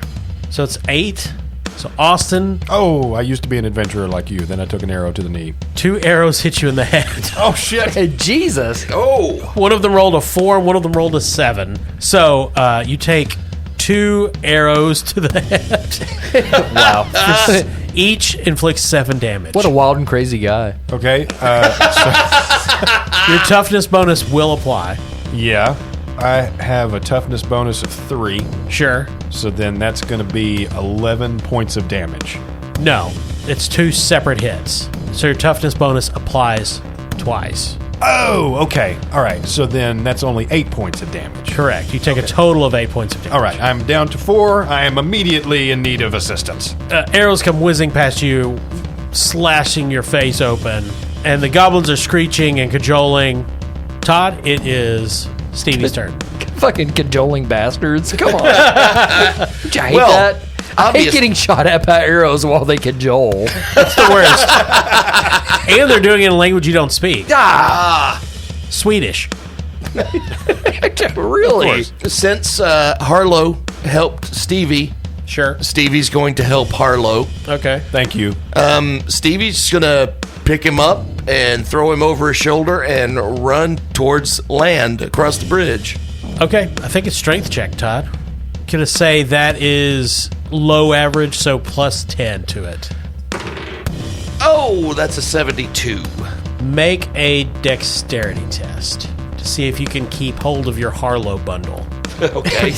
[SPEAKER 1] So it's 8. So Austin,
[SPEAKER 4] Oh, I used to be an adventurer like you. Then I took an arrow to the knee.
[SPEAKER 1] 2 arrows hit you in the head.
[SPEAKER 4] Oh, shit.
[SPEAKER 3] Hey, Jesus.
[SPEAKER 2] Oh,
[SPEAKER 1] One of them rolled a 4, one of them rolled a 7. So you take 2 arrows to the head.
[SPEAKER 3] Wow.
[SPEAKER 1] Each inflicts 7 damage.
[SPEAKER 3] What a wild and crazy guy.
[SPEAKER 4] Okay.
[SPEAKER 1] Your toughness bonus will apply.
[SPEAKER 4] Yeah. I have a toughness bonus of 3.
[SPEAKER 1] Sure.
[SPEAKER 4] So then that's going to be 11 points of damage.
[SPEAKER 1] No, it's 2 separate hits. So your toughness bonus applies twice.
[SPEAKER 4] Oh, okay. All right. So then that's only 8 points of damage.
[SPEAKER 1] Correct. You take a total of 8 points of damage.
[SPEAKER 4] All right. I'm down to 4. I am immediately in need of assistance.
[SPEAKER 1] Arrows come whizzing past you, slashing your face open, and the goblins are screeching and cajoling. Todd, it is Stevie's turn.
[SPEAKER 3] Fucking cajoling bastards. Come on. Don't you hate
[SPEAKER 2] Well,
[SPEAKER 3] that? I hate
[SPEAKER 2] obvious-
[SPEAKER 3] getting shot at by arrows while they cajole.
[SPEAKER 1] That's the worst. And they're doing it in a language you don't speak. Swedish.
[SPEAKER 3] Really?
[SPEAKER 2] since Harlow helped Stevie,
[SPEAKER 1] Sure.
[SPEAKER 2] Stevie's going to help Harlow.
[SPEAKER 1] Okay.
[SPEAKER 4] Thank you.
[SPEAKER 2] Stevie's going to pick him up and throw him over his shoulder and run towards land across the bridge.
[SPEAKER 1] Okay. I think it's strength check, Todd. Gonna say that is low average, so plus 10 to it.
[SPEAKER 2] Oh, that's a 72.
[SPEAKER 1] Make a dexterity test to see if you can keep hold of your Harlow bundle.
[SPEAKER 2] Okay.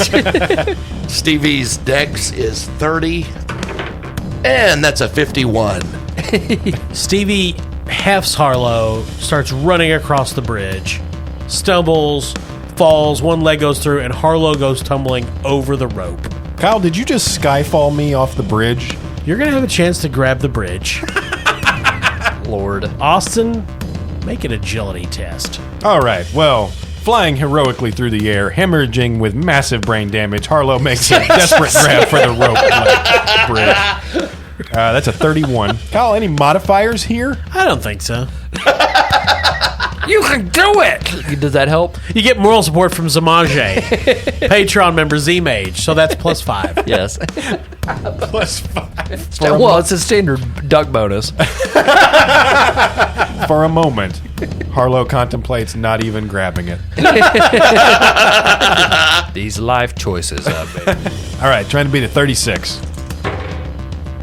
[SPEAKER 2] Stevie's dex is 30. And that's a 51.
[SPEAKER 1] Stevie hefts Harlow, starts running across the bridge, stumbles, falls, one leg goes through, and Harlow goes tumbling over the rope.
[SPEAKER 4] Kyle, did you just skyfall me off the bridge?
[SPEAKER 1] You're going to have a chance to grab the bridge.
[SPEAKER 3] Lord.
[SPEAKER 1] Austin, make an agility test.
[SPEAKER 4] All right. Well, flying heroically through the air, hemorrhaging with massive brain damage, Harlow makes a desperate grab for the rope like bridge. That's a 31. Kyle, any modifiers here?
[SPEAKER 1] I don't think so.
[SPEAKER 5] You can do it!
[SPEAKER 3] Does that help?
[SPEAKER 1] You get moral support from Z'mage, Patreon member Z'mage, so that's plus 5.
[SPEAKER 3] Yes.
[SPEAKER 4] Plus 5.
[SPEAKER 3] Well, it's a standard duck bonus.
[SPEAKER 4] For a moment, Harlow contemplates not even grabbing it.
[SPEAKER 3] These life choices I've made.
[SPEAKER 4] All right, trying to beat a 36.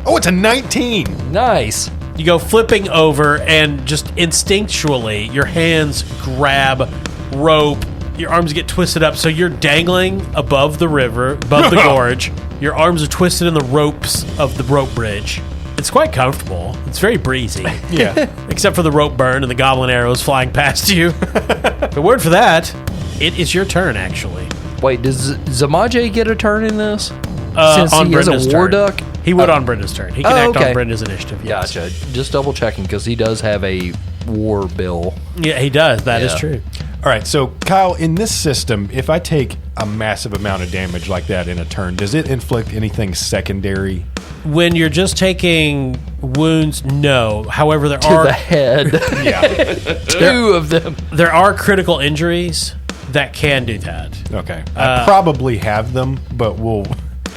[SPEAKER 4] Oh, it's a 19.
[SPEAKER 3] Nice.
[SPEAKER 1] You go flipping over, and just instinctually, your hands grab rope. Your arms get twisted up, so you're dangling above the river, above the gorge. Your arms are twisted in the ropes of the rope bridge. It's quite comfortable. It's very breezy.
[SPEAKER 4] Yeah.
[SPEAKER 1] Except for the rope burn and the goblin arrows flying past you. The word for that, it is your turn, actually.
[SPEAKER 3] Wait, does Z'mage get a turn in this? Since
[SPEAKER 1] On
[SPEAKER 3] he has
[SPEAKER 1] Brinda's
[SPEAKER 3] a war
[SPEAKER 1] turn.
[SPEAKER 3] duck?
[SPEAKER 1] He would on Brinda's turn. He can act
[SPEAKER 3] okay.
[SPEAKER 1] on Brinda's initiative. Yes.
[SPEAKER 3] Gotcha. Just double checking because he does have a war bill.
[SPEAKER 1] Yeah, he does. That is
[SPEAKER 3] Yeah.
[SPEAKER 1] true.
[SPEAKER 4] All right, so Kyle, in this system, if I take a massive amount of damage like that in a turn, does it inflict anything secondary?
[SPEAKER 1] When you're just taking wounds, no. However, there
[SPEAKER 3] To
[SPEAKER 1] are
[SPEAKER 3] the head.
[SPEAKER 4] Yeah.
[SPEAKER 3] 2 of them.
[SPEAKER 1] there are critical injuries that can do that.
[SPEAKER 4] Okay. I probably have them, but we'll...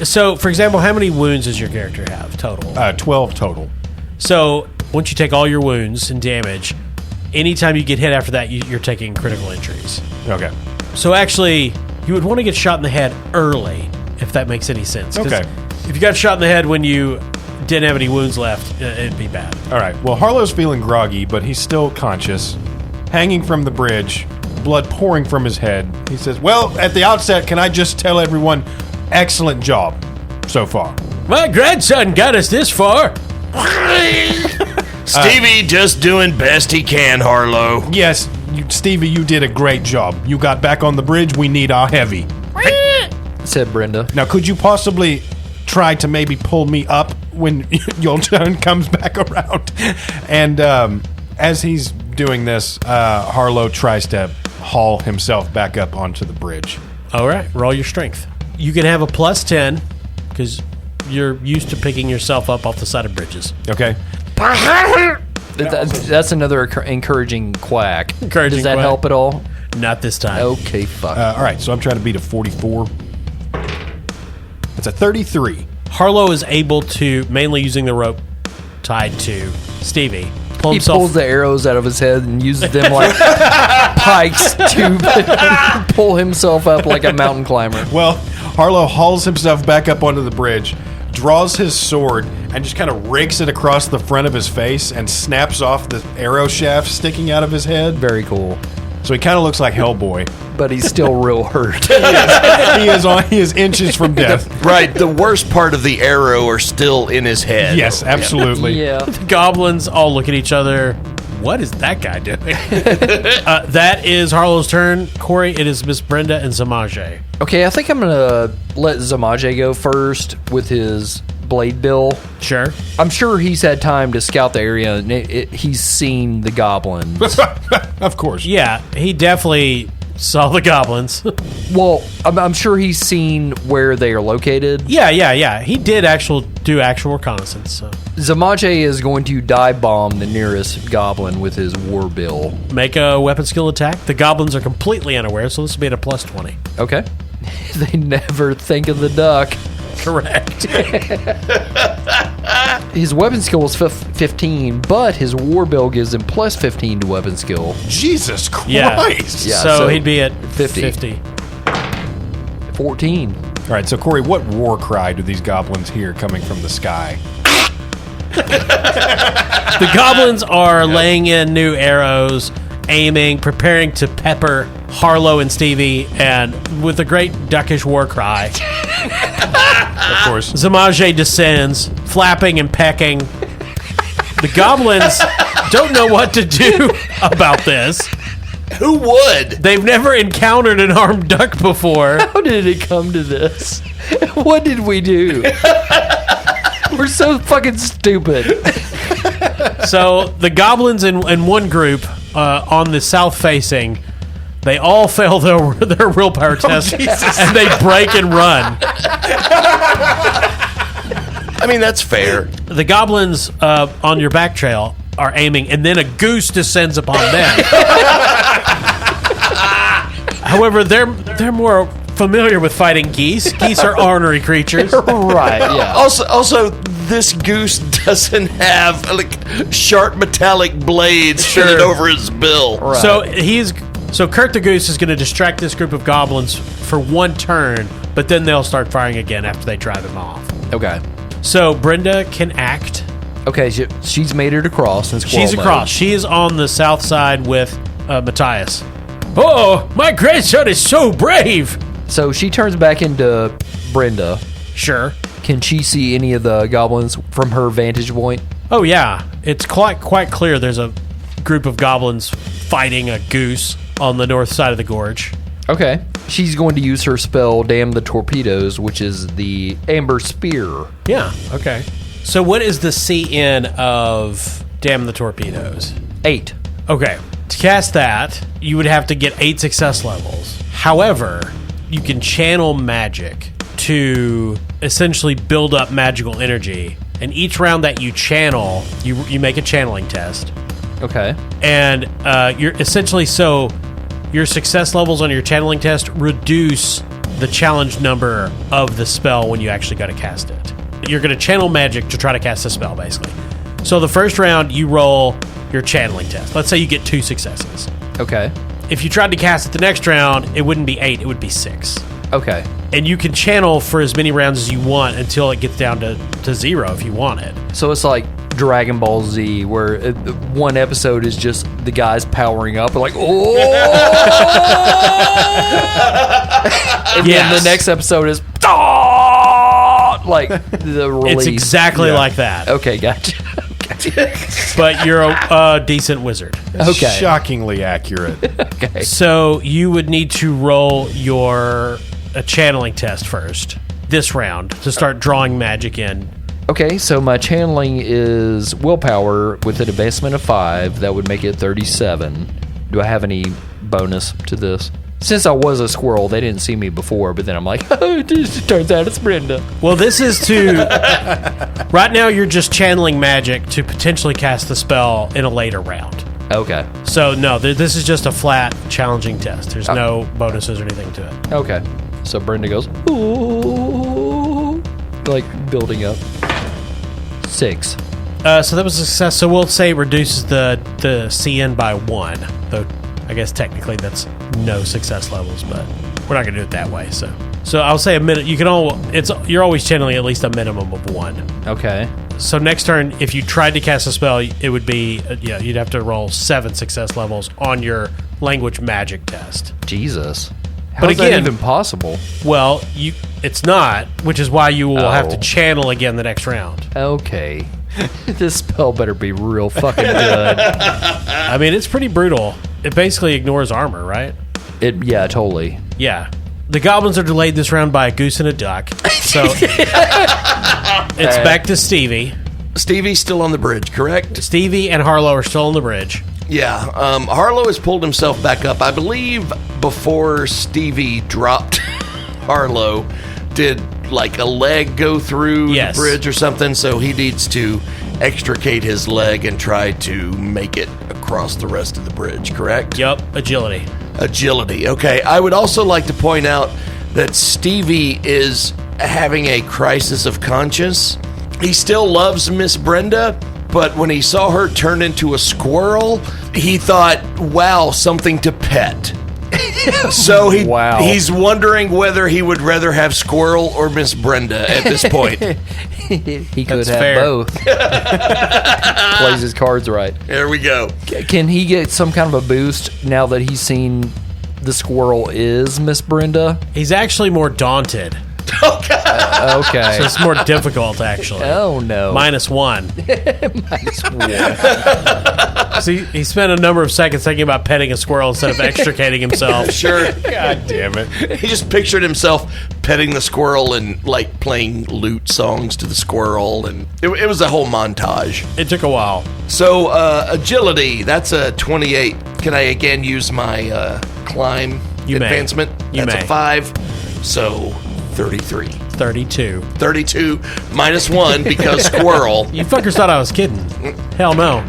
[SPEAKER 1] So, for example, how many wounds does your character have total?
[SPEAKER 4] 12 total.
[SPEAKER 1] So, once you take all your wounds and damage, anytime you get hit after that, you're taking critical injuries.
[SPEAKER 4] Okay.
[SPEAKER 1] So, actually, you would want to get shot in the head early, if that makes any sense. 'Cause
[SPEAKER 4] Okay.
[SPEAKER 1] if you got shot in the head when you didn't have any wounds left, it'd be bad.
[SPEAKER 4] All right. Well, Harlow's feeling groggy, but he's still conscious. Hanging from the bridge, blood pouring from his head. He says, well, at the outset, can I just tell everyone, excellent job so far.
[SPEAKER 1] My grandson got us this far.
[SPEAKER 2] Stevie just doing best he can, Harlow.
[SPEAKER 4] Yes, Stevie, you did a great job. You got back on the bridge. We need our heavy.
[SPEAKER 3] Said Brinda.
[SPEAKER 4] Now, could you possibly try to maybe pull me up when your turn comes back around? And as he's doing this, Harlow tries to haul himself back up onto the bridge.
[SPEAKER 1] All right, roll your strength. You can have a plus 10 because you're used to picking yourself up off the side of bridges.
[SPEAKER 4] Okay?
[SPEAKER 3] That's another encouraging quack.
[SPEAKER 1] Encouraging
[SPEAKER 3] Does that
[SPEAKER 1] quack.
[SPEAKER 3] help at all?
[SPEAKER 1] Not this time.
[SPEAKER 3] Okay, fuck.
[SPEAKER 4] All right, so I'm trying to beat a 44. It's a 33.
[SPEAKER 1] Harlow is able to, mainly using the rope tied to Stevie, pull
[SPEAKER 3] He
[SPEAKER 1] himself.
[SPEAKER 3] pulls the arrows out of his head and uses them like pikes to pull himself up like a mountain climber.
[SPEAKER 4] Well, Harlow hauls himself back up onto the bridge, draws his sword, and just kind of rakes it across the front of his face and snaps off the arrow shaft sticking out of his head.
[SPEAKER 3] Very cool.
[SPEAKER 4] So he kind of looks like Hellboy.
[SPEAKER 3] But he's still real hurt.
[SPEAKER 4] He is inches from death.
[SPEAKER 2] Right, the worst part of the arrow are still in his head.
[SPEAKER 4] Yes, absolutely.
[SPEAKER 3] Yeah.
[SPEAKER 1] The goblins all look at each other. What is that guy doing? That is Harlow's turn. Corey, it is Miss Brinda and Z'mage.
[SPEAKER 3] Okay, I think I'm going to let Z'mage go first with his blade bill.
[SPEAKER 1] Sure.
[SPEAKER 3] I'm sure he's had time to scout the area and he's seen the goblins.
[SPEAKER 4] Of course.
[SPEAKER 1] Yeah, he definitely saw the goblins.
[SPEAKER 3] Well, I'm sure he's seen where they are located.
[SPEAKER 1] Yeah. He did do actual reconnaissance. So.
[SPEAKER 3] Z'mage is going to dive bomb the nearest goblin with his war bill.
[SPEAKER 1] Make a weapon skill attack. The goblins are completely unaware, so this will be at a plus 20.
[SPEAKER 3] Okay. They never think of the duck.
[SPEAKER 1] Correct.
[SPEAKER 3] His weapon skill was 15, but his war bill gives him plus 15 to weapon skill.
[SPEAKER 4] Jesus Christ.
[SPEAKER 1] Yeah.
[SPEAKER 3] Yeah,
[SPEAKER 1] so he'd be at
[SPEAKER 3] 50.
[SPEAKER 1] 50.
[SPEAKER 3] 14.
[SPEAKER 4] All right, so Corey, what war cry do these goblins hear coming from the sky?
[SPEAKER 1] The goblins are laying in new arrows, aiming, preparing to pepper Harlow and Stevie, and with a great duckish war cry,
[SPEAKER 4] Of course.
[SPEAKER 1] Z'mage descends, flapping and pecking. The goblins don't know what to do about this.
[SPEAKER 2] Who would?
[SPEAKER 1] They've never encountered an armed duck before.
[SPEAKER 3] How did it come to this? What did we do? We're so fucking stupid.
[SPEAKER 1] So the goblins in one group on the south facing, they all fail their willpower test, and they break and run.
[SPEAKER 2] I mean, that's fair.
[SPEAKER 1] The goblins on your back trail are aiming, and then a goose descends upon them. However, they're more familiar with fighting geese. Geese are ornery creatures.
[SPEAKER 3] Right, yeah.
[SPEAKER 2] Also, this goose doesn't have like sharp metallic blades fitted over his bill.
[SPEAKER 3] Right.
[SPEAKER 1] So Kurt the Goose is going to distract this group of goblins for one turn, but then they'll start firing again after they drive him off.
[SPEAKER 3] Okay.
[SPEAKER 1] So Brinda can act
[SPEAKER 3] Okay, she's made it across in squirrel
[SPEAKER 1] She's
[SPEAKER 3] mode.
[SPEAKER 1] across. She is on the south side with Matthias. Oh, my grandson is so brave.
[SPEAKER 3] So she turns back into Brinda.
[SPEAKER 1] Sure.
[SPEAKER 3] Can she see any of the goblins from her vantage point?
[SPEAKER 1] Oh, yeah. It's quite clear there's a group of goblins fighting a goose on the north side of the gorge.
[SPEAKER 3] Okay. She's going to use her spell, Damn the Torpedoes, which is the Amber Spear.
[SPEAKER 1] Yeah, okay. So what is the CN of Damn the Torpedoes?
[SPEAKER 3] 8.
[SPEAKER 1] Okay. To cast that, you would have to get 8 success levels. However, you can channel magic to essentially build up magical energy. And each round that you channel, you make a channeling test.
[SPEAKER 3] Okay.
[SPEAKER 1] And you're essentially, so your success levels on your channeling test reduce the challenge number of the spell when you actually got to cast it. You're going to channel magic to try to cast a spell, basically. So the first round, you roll your channeling test. Let's say you get 2 successes.
[SPEAKER 3] Okay.
[SPEAKER 1] If you tried to cast it the next round, it wouldn't be 8, it would be 6.
[SPEAKER 3] Okay.
[SPEAKER 1] And you can channel for as many rounds as you want until it gets down to 0 if you want it.
[SPEAKER 3] So it's like Dragon Ball Z, where one episode is just the guys powering up and like, oh! And then the next episode is, like the release.
[SPEAKER 1] It's exactly like that.
[SPEAKER 3] Okay, gotcha.
[SPEAKER 1] But you're a decent wizard.
[SPEAKER 3] Okay.
[SPEAKER 4] Shockingly accurate.
[SPEAKER 3] Okay.
[SPEAKER 1] So you would need to roll your channeling test first this round to start drawing magic in.
[SPEAKER 3] Okay, so my channeling is willpower with an advancement of 5. That would make it 37. Do I have any bonus to this? Since I was a squirrel, they didn't see me before, but then I'm like, oh, it turns out it's Brinda.
[SPEAKER 1] Well, this is to... right now, you're just channeling magic to potentially cast the spell in a later round.
[SPEAKER 3] Okay.
[SPEAKER 1] So, no, this is just a flat, challenging test. There's no bonuses or anything to it.
[SPEAKER 3] Okay. So Brinda goes, ooh, like building up. 6.
[SPEAKER 1] So that was a success. So we'll say it reduces the CN by 1. Though, I guess technically that's no success levels, but we're not going to do it that way. So I'll say a minute. You can you're always channeling at least a minimum of 1.
[SPEAKER 3] Okay.
[SPEAKER 1] So next turn, if you tried to cast a spell, it would be you'd have to roll 7 success levels on your language magic test.
[SPEAKER 3] Jesus. How
[SPEAKER 1] But
[SPEAKER 3] is that
[SPEAKER 1] again-
[SPEAKER 3] even possible?
[SPEAKER 1] Well, it's not, which is why you will have to
[SPEAKER 3] Oh.
[SPEAKER 1] channel again the next round.
[SPEAKER 3] Okay. This spell better be real fucking good.
[SPEAKER 1] I mean, it's pretty brutal. It basically ignores armor, right?
[SPEAKER 3] Yeah, totally.
[SPEAKER 1] Yeah. The goblins are delayed this round by a goose and a duck. So it's back to Stevie.
[SPEAKER 2] Stevie's still on the bridge, correct?
[SPEAKER 1] Stevie and Harlow are still on the bridge.
[SPEAKER 2] Yeah. Harlow has pulled himself back up. I believe before Stevie dropped Harlow, did like a leg go through the bridge or something? So he needs to extricate his leg and try to make it across the rest of the bridge, correct?
[SPEAKER 1] Yup, agility.
[SPEAKER 2] Agility. Okay. I would also like to point out that Stevie is having a crisis of conscience. He still loves Miss Brinda, but when he saw her turn into a squirrel, he thought, wow, something to pet. So he's wondering whether he would rather have Squirrel or Miss Brenda at this point.
[SPEAKER 3] He could
[SPEAKER 1] That's
[SPEAKER 3] have
[SPEAKER 1] fair.
[SPEAKER 3] both. Plays his cards right.
[SPEAKER 2] There we go.
[SPEAKER 3] Can he get some kind of a boost now that he's seen the squirrel is Miss Brenda?
[SPEAKER 1] He's actually more daunted.
[SPEAKER 3] Okay.
[SPEAKER 1] So it's more difficult, actually.
[SPEAKER 3] Oh, no.
[SPEAKER 1] -1.
[SPEAKER 3] -1.
[SPEAKER 1] So he spent a number of seconds thinking about petting a squirrel instead of extricating himself.
[SPEAKER 2] Sure.
[SPEAKER 4] God damn it.
[SPEAKER 2] He just pictured himself petting the squirrel and like playing lute songs to the squirrel, and it was a whole montage.
[SPEAKER 1] It took a while.
[SPEAKER 2] So agility, that's a 28. Can I again use my climb
[SPEAKER 1] You may.
[SPEAKER 2] advancement?
[SPEAKER 1] You
[SPEAKER 2] That's
[SPEAKER 1] may.
[SPEAKER 2] a 5. So 33.
[SPEAKER 1] 32.
[SPEAKER 2] 32 -1 because squirrel.
[SPEAKER 1] You fuckers thought I was kidding. Hell no.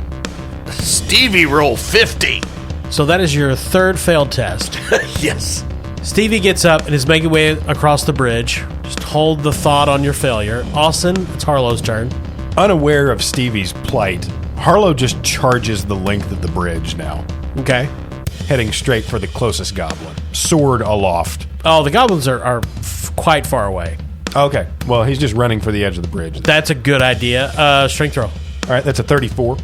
[SPEAKER 2] Stevie roll 50.
[SPEAKER 1] So that is your third failed test.
[SPEAKER 2] Yes.
[SPEAKER 1] Stevie gets up and is making way across the bridge. Just hold the thought on your failure. Austin, it's Harlow's turn.
[SPEAKER 4] Unaware of Stevie's plight, Harlow just charges the length of the bridge now,
[SPEAKER 1] Okay.
[SPEAKER 4] heading straight for the closest goblin, sword aloft.
[SPEAKER 1] Oh, the goblins are quite far away.
[SPEAKER 4] Okay, well, he's just running for the edge of the bridge.
[SPEAKER 1] That's a good idea. Strength roll.
[SPEAKER 4] All right, that's a 34.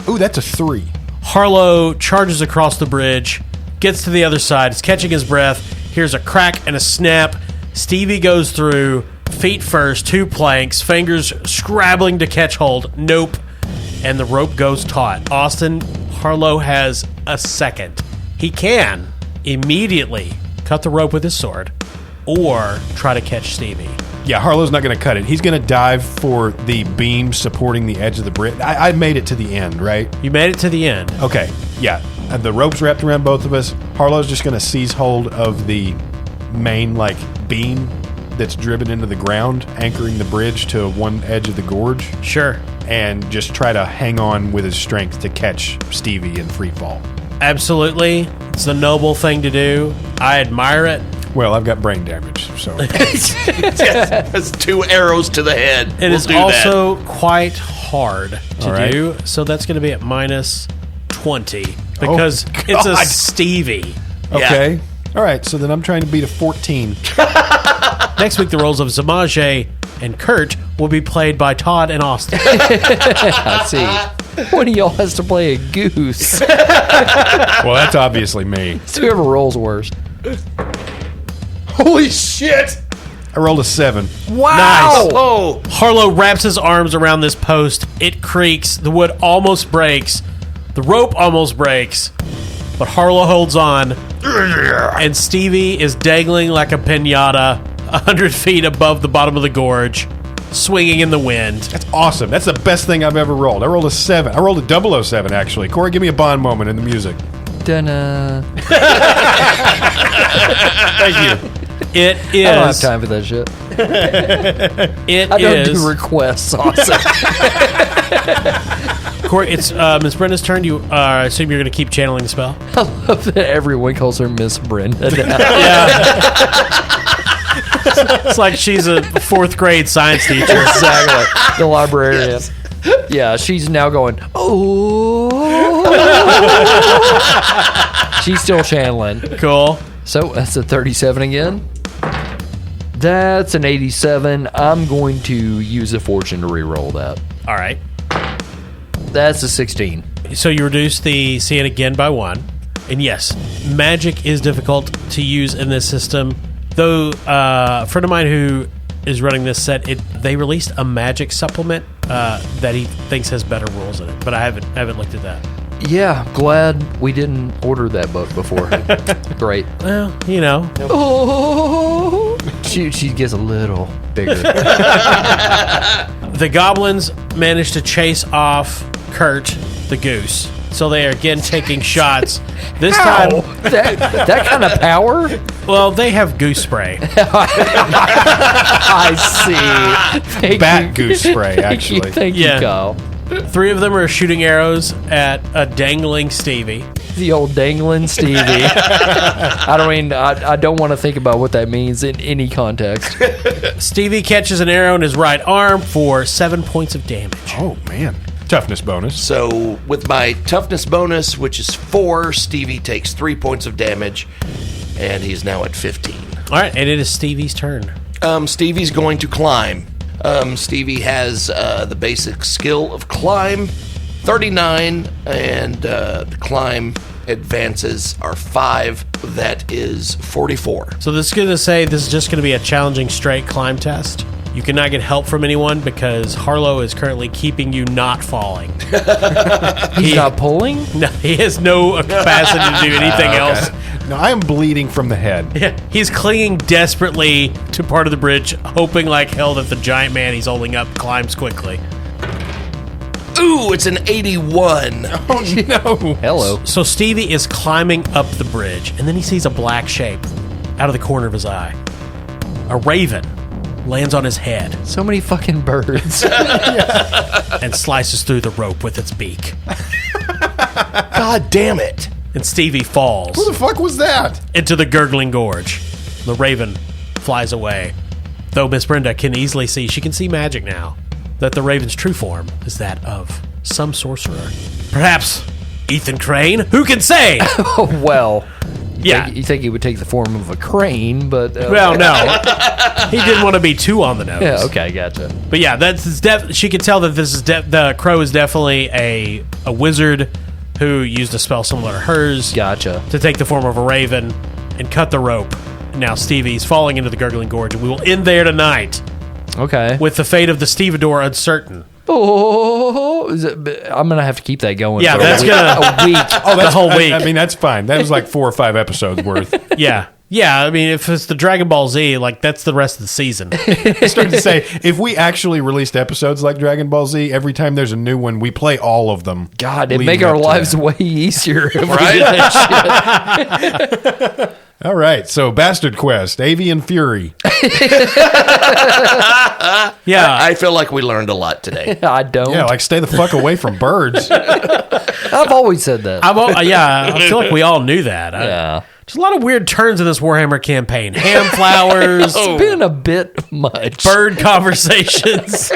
[SPEAKER 4] Ooh, that's a 3.
[SPEAKER 1] Harlow charges across the bridge, gets to the other side, is catching his breath, hears a crack and a snap. Stevie goes through, feet first, 2 planks, fingers scrabbling to catch hold. Nope. And the rope goes taut. Austin, Harlow has a second. He can immediately cut the rope with his sword or try to catch Stevie.
[SPEAKER 4] Yeah, Harlow's not going to cut it. He's going to dive for the beam supporting the edge of the bridge. I made it to the end, right?
[SPEAKER 1] You made it to the end.
[SPEAKER 4] Okay, yeah. The rope's wrapped around both of us. Harlow's just going to seize hold of the main, beam that's driven into the ground, anchoring the bridge to one edge of the gorge.
[SPEAKER 1] Sure.
[SPEAKER 4] And just try to hang on with his strength to catch Stevie in free fall.
[SPEAKER 1] Absolutely. It's a noble thing to do. I admire it.
[SPEAKER 4] Well, I've got brain damage, so...
[SPEAKER 2] That's 2 arrows to the head.
[SPEAKER 1] It is also quite hard to do, so that's going to be at minus 20 because it's a Stevie.
[SPEAKER 4] Okay. All right, so then I'm trying to beat a 14.
[SPEAKER 1] Next week, the roles of Z'mage and Kurt will be played by Todd and Austin.
[SPEAKER 3] I see. One of y'all has to play a goose.
[SPEAKER 4] Well, that's obviously me.
[SPEAKER 3] It's whoever rolls worst.
[SPEAKER 4] Holy shit! I rolled a 7.
[SPEAKER 1] Nice.
[SPEAKER 2] Oh,
[SPEAKER 1] Harlow wraps his arms around this post. It creaks. The wood almost breaks. The rope almost breaks. But Harlow holds on. And Stevie is dangling like a piñata 100 feet above the bottom of the gorge, swinging in the wind.
[SPEAKER 4] That's awesome. That's the best thing I've ever rolled. I rolled a 7. I rolled a 007, actually. Corey, give me a Bond moment in the music.
[SPEAKER 3] Dun-na.
[SPEAKER 4] Thank you.
[SPEAKER 1] It is.
[SPEAKER 3] I don't have time for that shit.
[SPEAKER 1] I
[SPEAKER 3] don't do requests, Austin.
[SPEAKER 1] Corey, it's Miss Brenda's turn. You assume you're going to keep channeling the spell?
[SPEAKER 3] I love that everyone calls her Miss Brinda now.
[SPEAKER 1] Yeah. It's like she's a 4th grade science teacher.
[SPEAKER 3] Exactly. The librarian. Yeah, she's now going, oh. She's still channeling.
[SPEAKER 1] Cool.
[SPEAKER 3] So that's a 37 again. That's an 87. I'm going to use a fortune to re-roll that.
[SPEAKER 1] All right.
[SPEAKER 3] That's a 16.
[SPEAKER 1] So you reduce the CN again by 1. And yes, magic is difficult to use in this system. Though a friend of mine who is running this set, they released a magic supplement that he thinks has better rules in it. But I haven't looked at that.
[SPEAKER 3] Yeah, glad we didn't order that book before. Great.
[SPEAKER 1] Well, you know.
[SPEAKER 3] Oh, she gets a little bigger.
[SPEAKER 1] The goblins manage to chase off Kurt, the goose. So they are again taking shots. This time,
[SPEAKER 3] that kind of power?
[SPEAKER 1] well, they have goose spray.
[SPEAKER 3] I see.
[SPEAKER 4] Bat goose spray, actually.
[SPEAKER 3] Thank you, Kyle.
[SPEAKER 1] 3 of them are shooting arrows at a dangling Stevie.
[SPEAKER 3] The old dangling Stevie. I don't want to think about what that means in any context.
[SPEAKER 1] Stevie catches an arrow in his right arm for 7 points of damage.
[SPEAKER 4] Oh, man. Toughness bonus.
[SPEAKER 2] So with my toughness bonus, which is 4, Stevie takes 3 points of damage, and he's now at 15.
[SPEAKER 1] All right, and it is Stevie's turn.
[SPEAKER 2] Stevie's going to climb. Stevie has the basic skill of climb, 39, and the climb advances are 5. That is 44.
[SPEAKER 1] So this is going to say this is just going to be a challenging straight climb test. You cannot get help from anyone because Harlow is currently keeping you not falling.
[SPEAKER 3] He's not pulling?
[SPEAKER 1] No, he has no capacity to do anything else.
[SPEAKER 4] No, I am bleeding from the head.
[SPEAKER 1] Yeah, he's clinging desperately to part of the bridge, hoping like hell that the giant man he's holding up climbs quickly.
[SPEAKER 2] Ooh, it's an 81.
[SPEAKER 4] Oh, no.
[SPEAKER 3] Hello.
[SPEAKER 1] So Stevie is climbing up the bridge, and then he sees a black shape out of the corner of his eye. A raven lands on his head
[SPEAKER 3] So many fucking birds.
[SPEAKER 1] and slices through the rope with its beak.
[SPEAKER 2] God damn it.
[SPEAKER 1] And Stevie falls
[SPEAKER 4] Who the fuck was that?
[SPEAKER 1] into the gurgling gorge. The raven flies away. Though Miss Brenda can easily see, she can see magic now, that the raven's true form is that of some sorcerer. Perhaps Ethan Crane? Who can say?
[SPEAKER 3] Well,
[SPEAKER 1] Yeah.
[SPEAKER 3] You think he would take the form of a crane, but
[SPEAKER 1] Well, no. He didn't want to be too on the nose.
[SPEAKER 3] yeah, okay, gotcha.
[SPEAKER 1] But yeah, she could tell that this is the crow is definitely a wizard who used a spell similar to hers
[SPEAKER 3] Gotcha.
[SPEAKER 1] to take the form of a raven and cut the rope. Now Stevie's falling into the Gurgling Gorge, and we will end there tonight
[SPEAKER 3] Okay.
[SPEAKER 1] with the fate of the stevedore uncertain.
[SPEAKER 3] Oh, I'm gonna have to keep that going.
[SPEAKER 1] Yeah,
[SPEAKER 3] for
[SPEAKER 1] that's
[SPEAKER 3] a week.
[SPEAKER 1] gonna-
[SPEAKER 3] a week.
[SPEAKER 4] Oh,
[SPEAKER 1] The whole week.
[SPEAKER 4] I mean, that's fine. That was like 4 or 5 episodes worth.
[SPEAKER 1] Yeah. Yeah, I mean, if it's the Dragon Ball Z, like, that's the rest of the season.
[SPEAKER 4] I started to say, if we actually released episodes like Dragon Ball Z, every time there's a new one, we play all of them.
[SPEAKER 3] God, it'd
[SPEAKER 4] leading
[SPEAKER 3] make our
[SPEAKER 4] up to
[SPEAKER 3] lives
[SPEAKER 4] that.
[SPEAKER 3] way easier if we
[SPEAKER 2] Right?
[SPEAKER 3] did that shit.
[SPEAKER 4] All right, so Bastard Quest, Avian Fury.
[SPEAKER 1] Yeah.
[SPEAKER 2] I feel like we learned a lot today.
[SPEAKER 3] I don't.
[SPEAKER 4] Yeah, like stay the fuck away from birds.
[SPEAKER 3] I've always said that.
[SPEAKER 1] I feel like we all knew that.
[SPEAKER 3] Yeah.
[SPEAKER 1] There's a lot of weird turns in this Warhammer campaign. Ham flowers,
[SPEAKER 3] It's been a bit much.
[SPEAKER 1] bird conversations.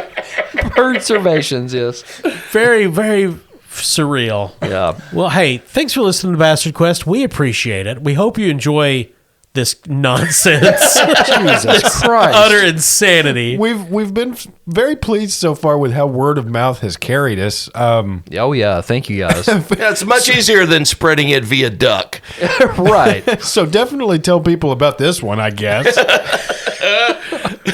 [SPEAKER 3] Bird observations, yes.
[SPEAKER 1] Very, very surreal.
[SPEAKER 3] Yeah.
[SPEAKER 1] Well, hey, thanks for listening to Bastard Quest. We appreciate it. We hope you enjoy this nonsense,
[SPEAKER 3] Jesus Christ.
[SPEAKER 1] utter insanity.
[SPEAKER 4] We've been very pleased so far with how word of mouth has carried us.
[SPEAKER 3] Oh, yeah. Thank you, guys.
[SPEAKER 2] Yeah, it's much easier than spreading it via duck.
[SPEAKER 3] Right.
[SPEAKER 4] So definitely tell people about this one, I guess.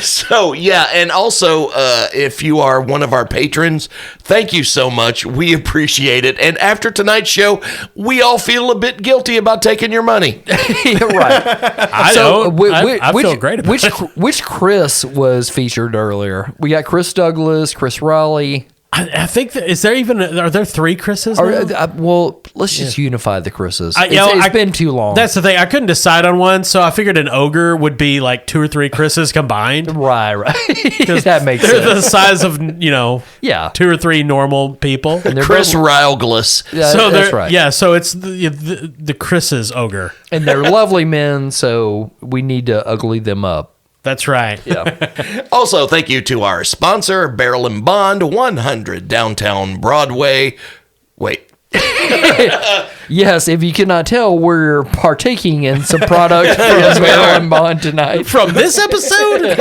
[SPEAKER 2] So, yeah, and also, if you are one of our patrons, thank you so much. We appreciate it. And after tonight's show, we all feel a bit guilty about taking your money.
[SPEAKER 3] Right.
[SPEAKER 1] I don't. I feel great about it.
[SPEAKER 3] Which Chris was featured earlier? We got Chris Douglas, Chris Raleigh.
[SPEAKER 1] I think that, are there 3 Chris's
[SPEAKER 3] Or,
[SPEAKER 1] now?
[SPEAKER 3] well, let's just unify the Chris's.
[SPEAKER 1] Yeah,
[SPEAKER 3] It's been too long.
[SPEAKER 1] That's the thing. I couldn't decide on one, so I figured an ogre would be like 2 or 3 Chris's combined.
[SPEAKER 3] right. That makes
[SPEAKER 1] They're the
[SPEAKER 3] sense.
[SPEAKER 1] size of,
[SPEAKER 3] Yeah.
[SPEAKER 1] 2 or 3 normal people.
[SPEAKER 3] And they're
[SPEAKER 2] Chris
[SPEAKER 3] both-
[SPEAKER 2] Rileglas.
[SPEAKER 3] Yeah,
[SPEAKER 1] So
[SPEAKER 3] that's
[SPEAKER 1] they're
[SPEAKER 3] right.
[SPEAKER 1] Yeah, so it's the Chris's ogre.
[SPEAKER 3] And they're lovely men, so we need to ugly them up.
[SPEAKER 1] That's right.
[SPEAKER 3] Yeah.
[SPEAKER 2] Also, thank you to our sponsor, Barrel and Bond, 100 Downtown Broadway. Wait.
[SPEAKER 3] Yes, if you cannot tell, we're partaking in some product from Barrel and Bond tonight.
[SPEAKER 1] From this episode,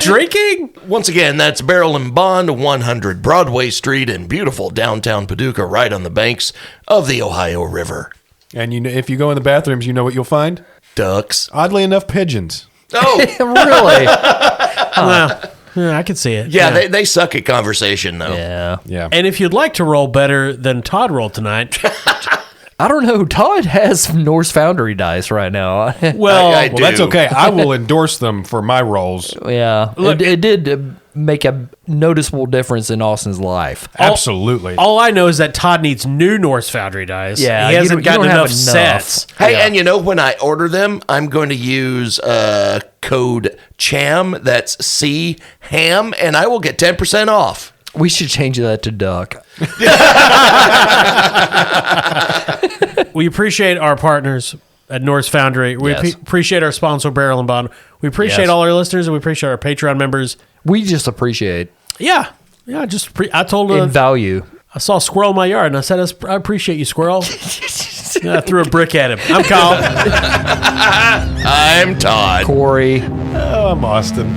[SPEAKER 1] drinking.
[SPEAKER 2] Once again, that's Barrel and Bond, 100 Broadway Street in beautiful downtown Paducah, right on the banks of the Ohio River.
[SPEAKER 4] And if you go in the bathrooms, you know what you'll find?
[SPEAKER 2] Ducks.
[SPEAKER 4] Oddly enough, pigeons.
[SPEAKER 2] Oh,
[SPEAKER 3] Really?
[SPEAKER 1] Well, yeah, I can see it.
[SPEAKER 2] yeah, they suck at conversation, though.
[SPEAKER 3] Yeah.
[SPEAKER 4] Yeah.
[SPEAKER 1] And if you'd like to roll better than Todd rolled tonight,
[SPEAKER 3] I don't know. Todd has Norse Foundry dice right now.
[SPEAKER 1] well,
[SPEAKER 2] I
[SPEAKER 4] Well, that's
[SPEAKER 2] do.
[SPEAKER 4] okay. I will endorse them for my roles.
[SPEAKER 3] Yeah.
[SPEAKER 1] Look-
[SPEAKER 3] it did make a noticeable difference in Austin's life.
[SPEAKER 4] Absolutely.
[SPEAKER 1] all I know is that Todd needs new Norse Foundry dice.
[SPEAKER 3] Yeah,
[SPEAKER 1] he
[SPEAKER 3] you
[SPEAKER 1] hasn't
[SPEAKER 3] don't
[SPEAKER 1] gotten
[SPEAKER 3] have
[SPEAKER 1] enough
[SPEAKER 3] enough.
[SPEAKER 1] sets.
[SPEAKER 2] Hey,
[SPEAKER 3] Yeah.
[SPEAKER 2] and when I order them, I'm going to use code CHAM, that's C-HAM, and I will get 10% off.
[SPEAKER 3] We should change that to duck.
[SPEAKER 1] We appreciate our partners at Norse Foundry. We
[SPEAKER 3] Yes.
[SPEAKER 1] appreciate our sponsor, Barrel and Bond. We appreciate
[SPEAKER 3] Yes.
[SPEAKER 1] all our listeners, and we appreciate our Patreon members.
[SPEAKER 3] We just appreciate
[SPEAKER 1] Yeah. I told
[SPEAKER 3] in value.
[SPEAKER 1] I saw a squirrel in my yard, and I said, I appreciate you, squirrel. And I threw a brick at him. I'm Kyle.
[SPEAKER 2] I'm Todd.
[SPEAKER 3] Corey.
[SPEAKER 4] I'm Austin.